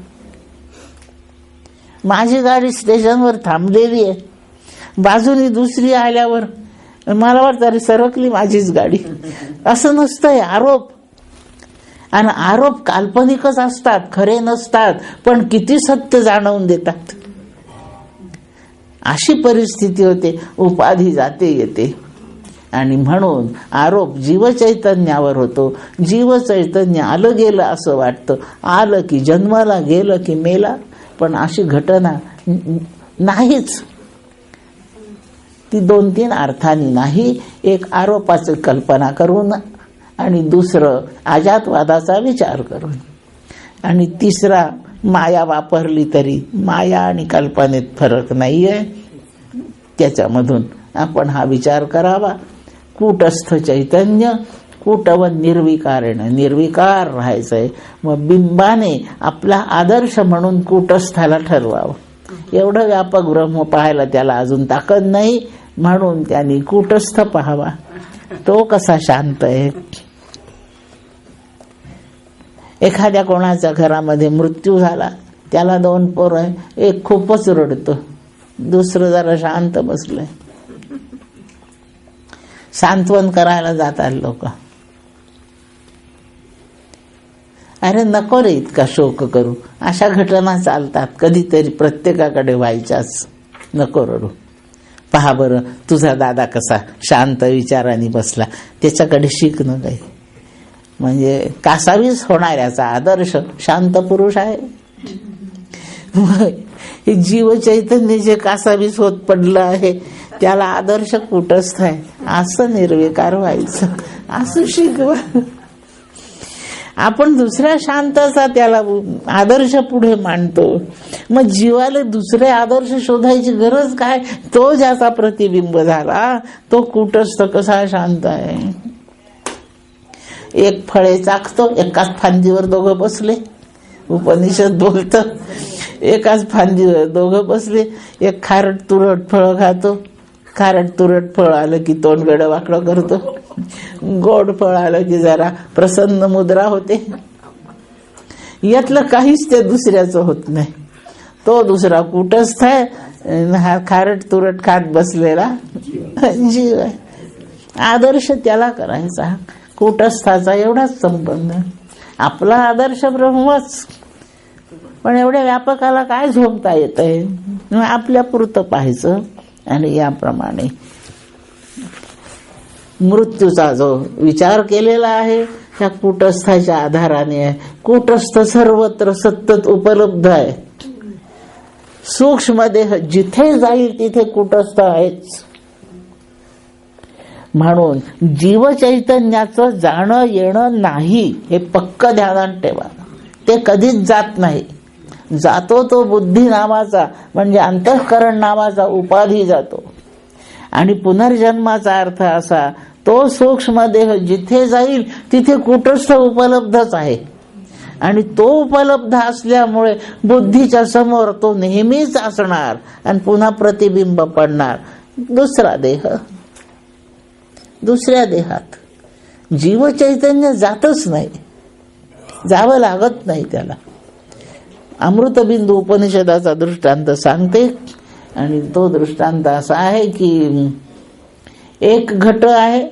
माझी गाडी स्टेशनवर थांबलेली आहे, बाजूनी दुसरी आल्यावर मला वाटतं अरे सरकली माझीच गाडी. असं नसतंय आरोप. आणि आरोप काल्पनिकच असतात, खरे नसतात, पण किती सत्य जाणवून देतात. अशी परिस्थिती होते. उपाधी जाते येते. आणि म्हणून आरोप जीवचैतन्यावर होतो. जीवचैतन्य आलं गेलं असं वाटतं. आलं की जन्माला, गेलं की मेला. पण अशी घटना नाहीच. ती 2-3 अर्थांनी नाही. एक आरोपाची कल्पना करून, आणि दुसरं अजातवादाचा विचार करून, आणि तिसरा माया वापरली तरी माया आणि कल्पनेत फरक नाहीये. त्याच्यामधून आपण हा विचार करावा. कूटस्थ चैतन्य, कूटवन निर्विकारेण, निर्विकार राहायचंय. मग बिंबाने आपला आदर्श म्हणून कूटस्थाला ठरवावं. एवढं व्यापक ब्रह्म पाहायला त्याला अजून ताकद नाही, म्हणून त्यांनी कूटस्थ पाहावा. तो कसा शांत आहे. एखाद्या कोणाच्या घरामध्ये मृत्यू झाला, त्याला 2 पोरं आहे, एक खूपच रडतो, दुसरं जरा शांत बसलंय. सांत्वन करायला जातात लोक. अरे नको रे इतका शोक करू. अशा घटना चालतात कधीतरी, प्रत्येकाकडे व्हायच्याच. नको रडू. पहा बरं तुझा दादा कसा शांत विचाराने बसला, त्याच्याकडे शिकणं काही. म्हणजे कासावीस होणाऱ्याचा आदर्श शांत पुरुष आहे. हे जीव चैतन्य जे कासावीस होत पडलं आहे त्याला आदर्श कुटस्थ आहे. असं निर्विकार व्हायचं, असं शिकवा. आपण दुसऱ्या शांताचा त्याला आदर्श पुढे मांडतो. मग जीवाला दुसरे आदर्श शोधायची गरज काय? तो ज्याचा प्रतिबिंब झाला तो कुटस्थ कसा शांत आहे. एक फळे चाखतो, एकाच फांदीवर दोघं बसले. उपनिषद बोलत एकाच फांदीवर दोघं बसले. एक खारट तुरट फळ खातो. खारट तुरट फळ आलं की तोंड वेडं वाकडं करतो. गोड फळ आलं की जरा प्रसन्न मुद्रा होते. यातलं काहीच त्या दुसऱ्याचं होत नाही. तो दुसरा कुटस्थ आहे, हा खारट तुरट खात बसलेला जीव आहे. आदर्श त्याला करायचा. कूटस्थाचा एवढाच संबंध. आपला आदर्श ब्रह्मच, पण एवढ्या व्यापकाला काय झोपता येत आहे? आपल्या पुरतं पाहायचं. आणि याप्रमाणे मृत्यूचा जो विचार केलेला आहे त्या कूटस्थाच्या आधाराने आहे. कूटस्थ सर्वत्र सतत उपलब्ध आहे. सूक्ष्म देह जिथे जाईल तिथे कूटस्थ आहेच. म्हणून जीवचैतन्याचं जाणं येणं नाही हे पक्क ध्यानात ठेवा. ते कधीच जात नाही. जातो तो बुद्धी नावाचा म्हणजे अंतःकरण नावाचा उपाधी जातो. आणि पुनर्जन्माचा अर्थ असा, तो सूक्ष्म देह जिथे जाईल तिथे कूटस्थ उपलब्धच आहे. आणि तो उपलब्ध असल्यामुळे बुद्धीच्या समोर तो नेहमीच असणार आणि पुन्हा प्रतिबिंब पडणार. दुसरा देह, दुसऱ्या देहात जीवचैतन्य जातच नाही, जावं लागत नाही त्याला. अमृतबिंदू उपनिषदाचा दृष्टांत सांगते. आणि तो दृष्टांत असा आहे की एक घट आहे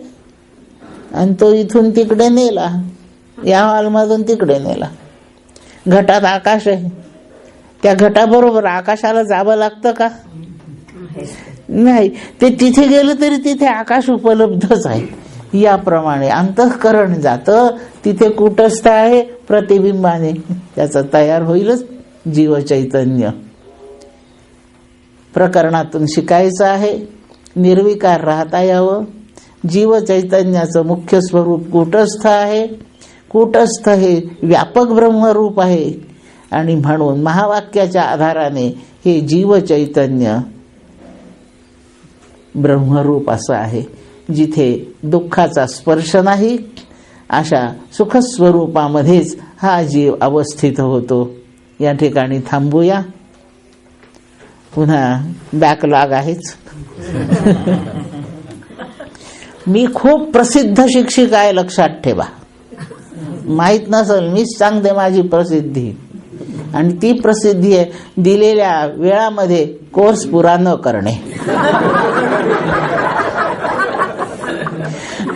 आणि तो इथून तिकडे नेला, या हॉलमधून तिकडे नेला. घटात आकाश आहे. त्या घटाबरोबर आकाशाला जावं लागतं का? नाही. ते तिथे गेलं तरी तिथे आकाश उपलब्धच आहे. याप्रमाणे अंतःकरण जातं तिथे कूटस्थ आहे, प्रतिबिंबाने त्याचं तयार होईलच जीवचैतन्य. प्रकरणातून शिकायचं आहे निर्विकार राहता यावं. जीवचैतन्याचं मुख्य स्वरूप कूटस्थ आहे. कूटस्थ हे व्यापक ब्रह्मरूप आहे. आणि म्हणून महावाक्याच्या आधाराने हे जीवचैतन्य ब्रह्मरूप असं आहे. जिथे दुःखाचा स्पर्श नाही अशा सुखस्वरूपामध्येच हा जीव अवस्थित होतो. या ठिकाणी थांबूया. पुन्हा बॅकलॉग आहेच. मी खूप प्रसिद्ध शिक्षिका आहे, लक्षात ठेवा. माहित नसेल, मीच सांगते माझी प्रसिद्धी. आणि ती प्रसिद्धी आहे दिलेल्या वेळामध्ये कोर्स पुरा न करणे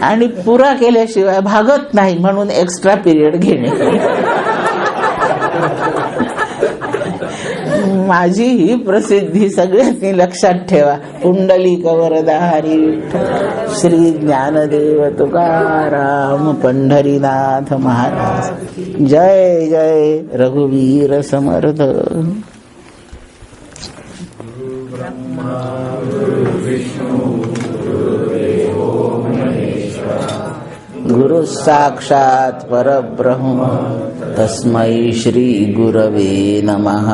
आणि पुरा केल्याशिवाय भागत नाही म्हणून एक्स्ट्रा पिरियड घेणे. माझी ही प्रसिद्धी सगळ्यांनी लक्षात ठेवा. पुंडलिक वरदाहरी विठ्ठल श्री ज्ञानदेव तुकाराम पंढरीनाथ महाराज. जय जय रघुवीर समर्थ. गुरु साक्षात परब्रह्म तस्मै श्री गुरवे नमः.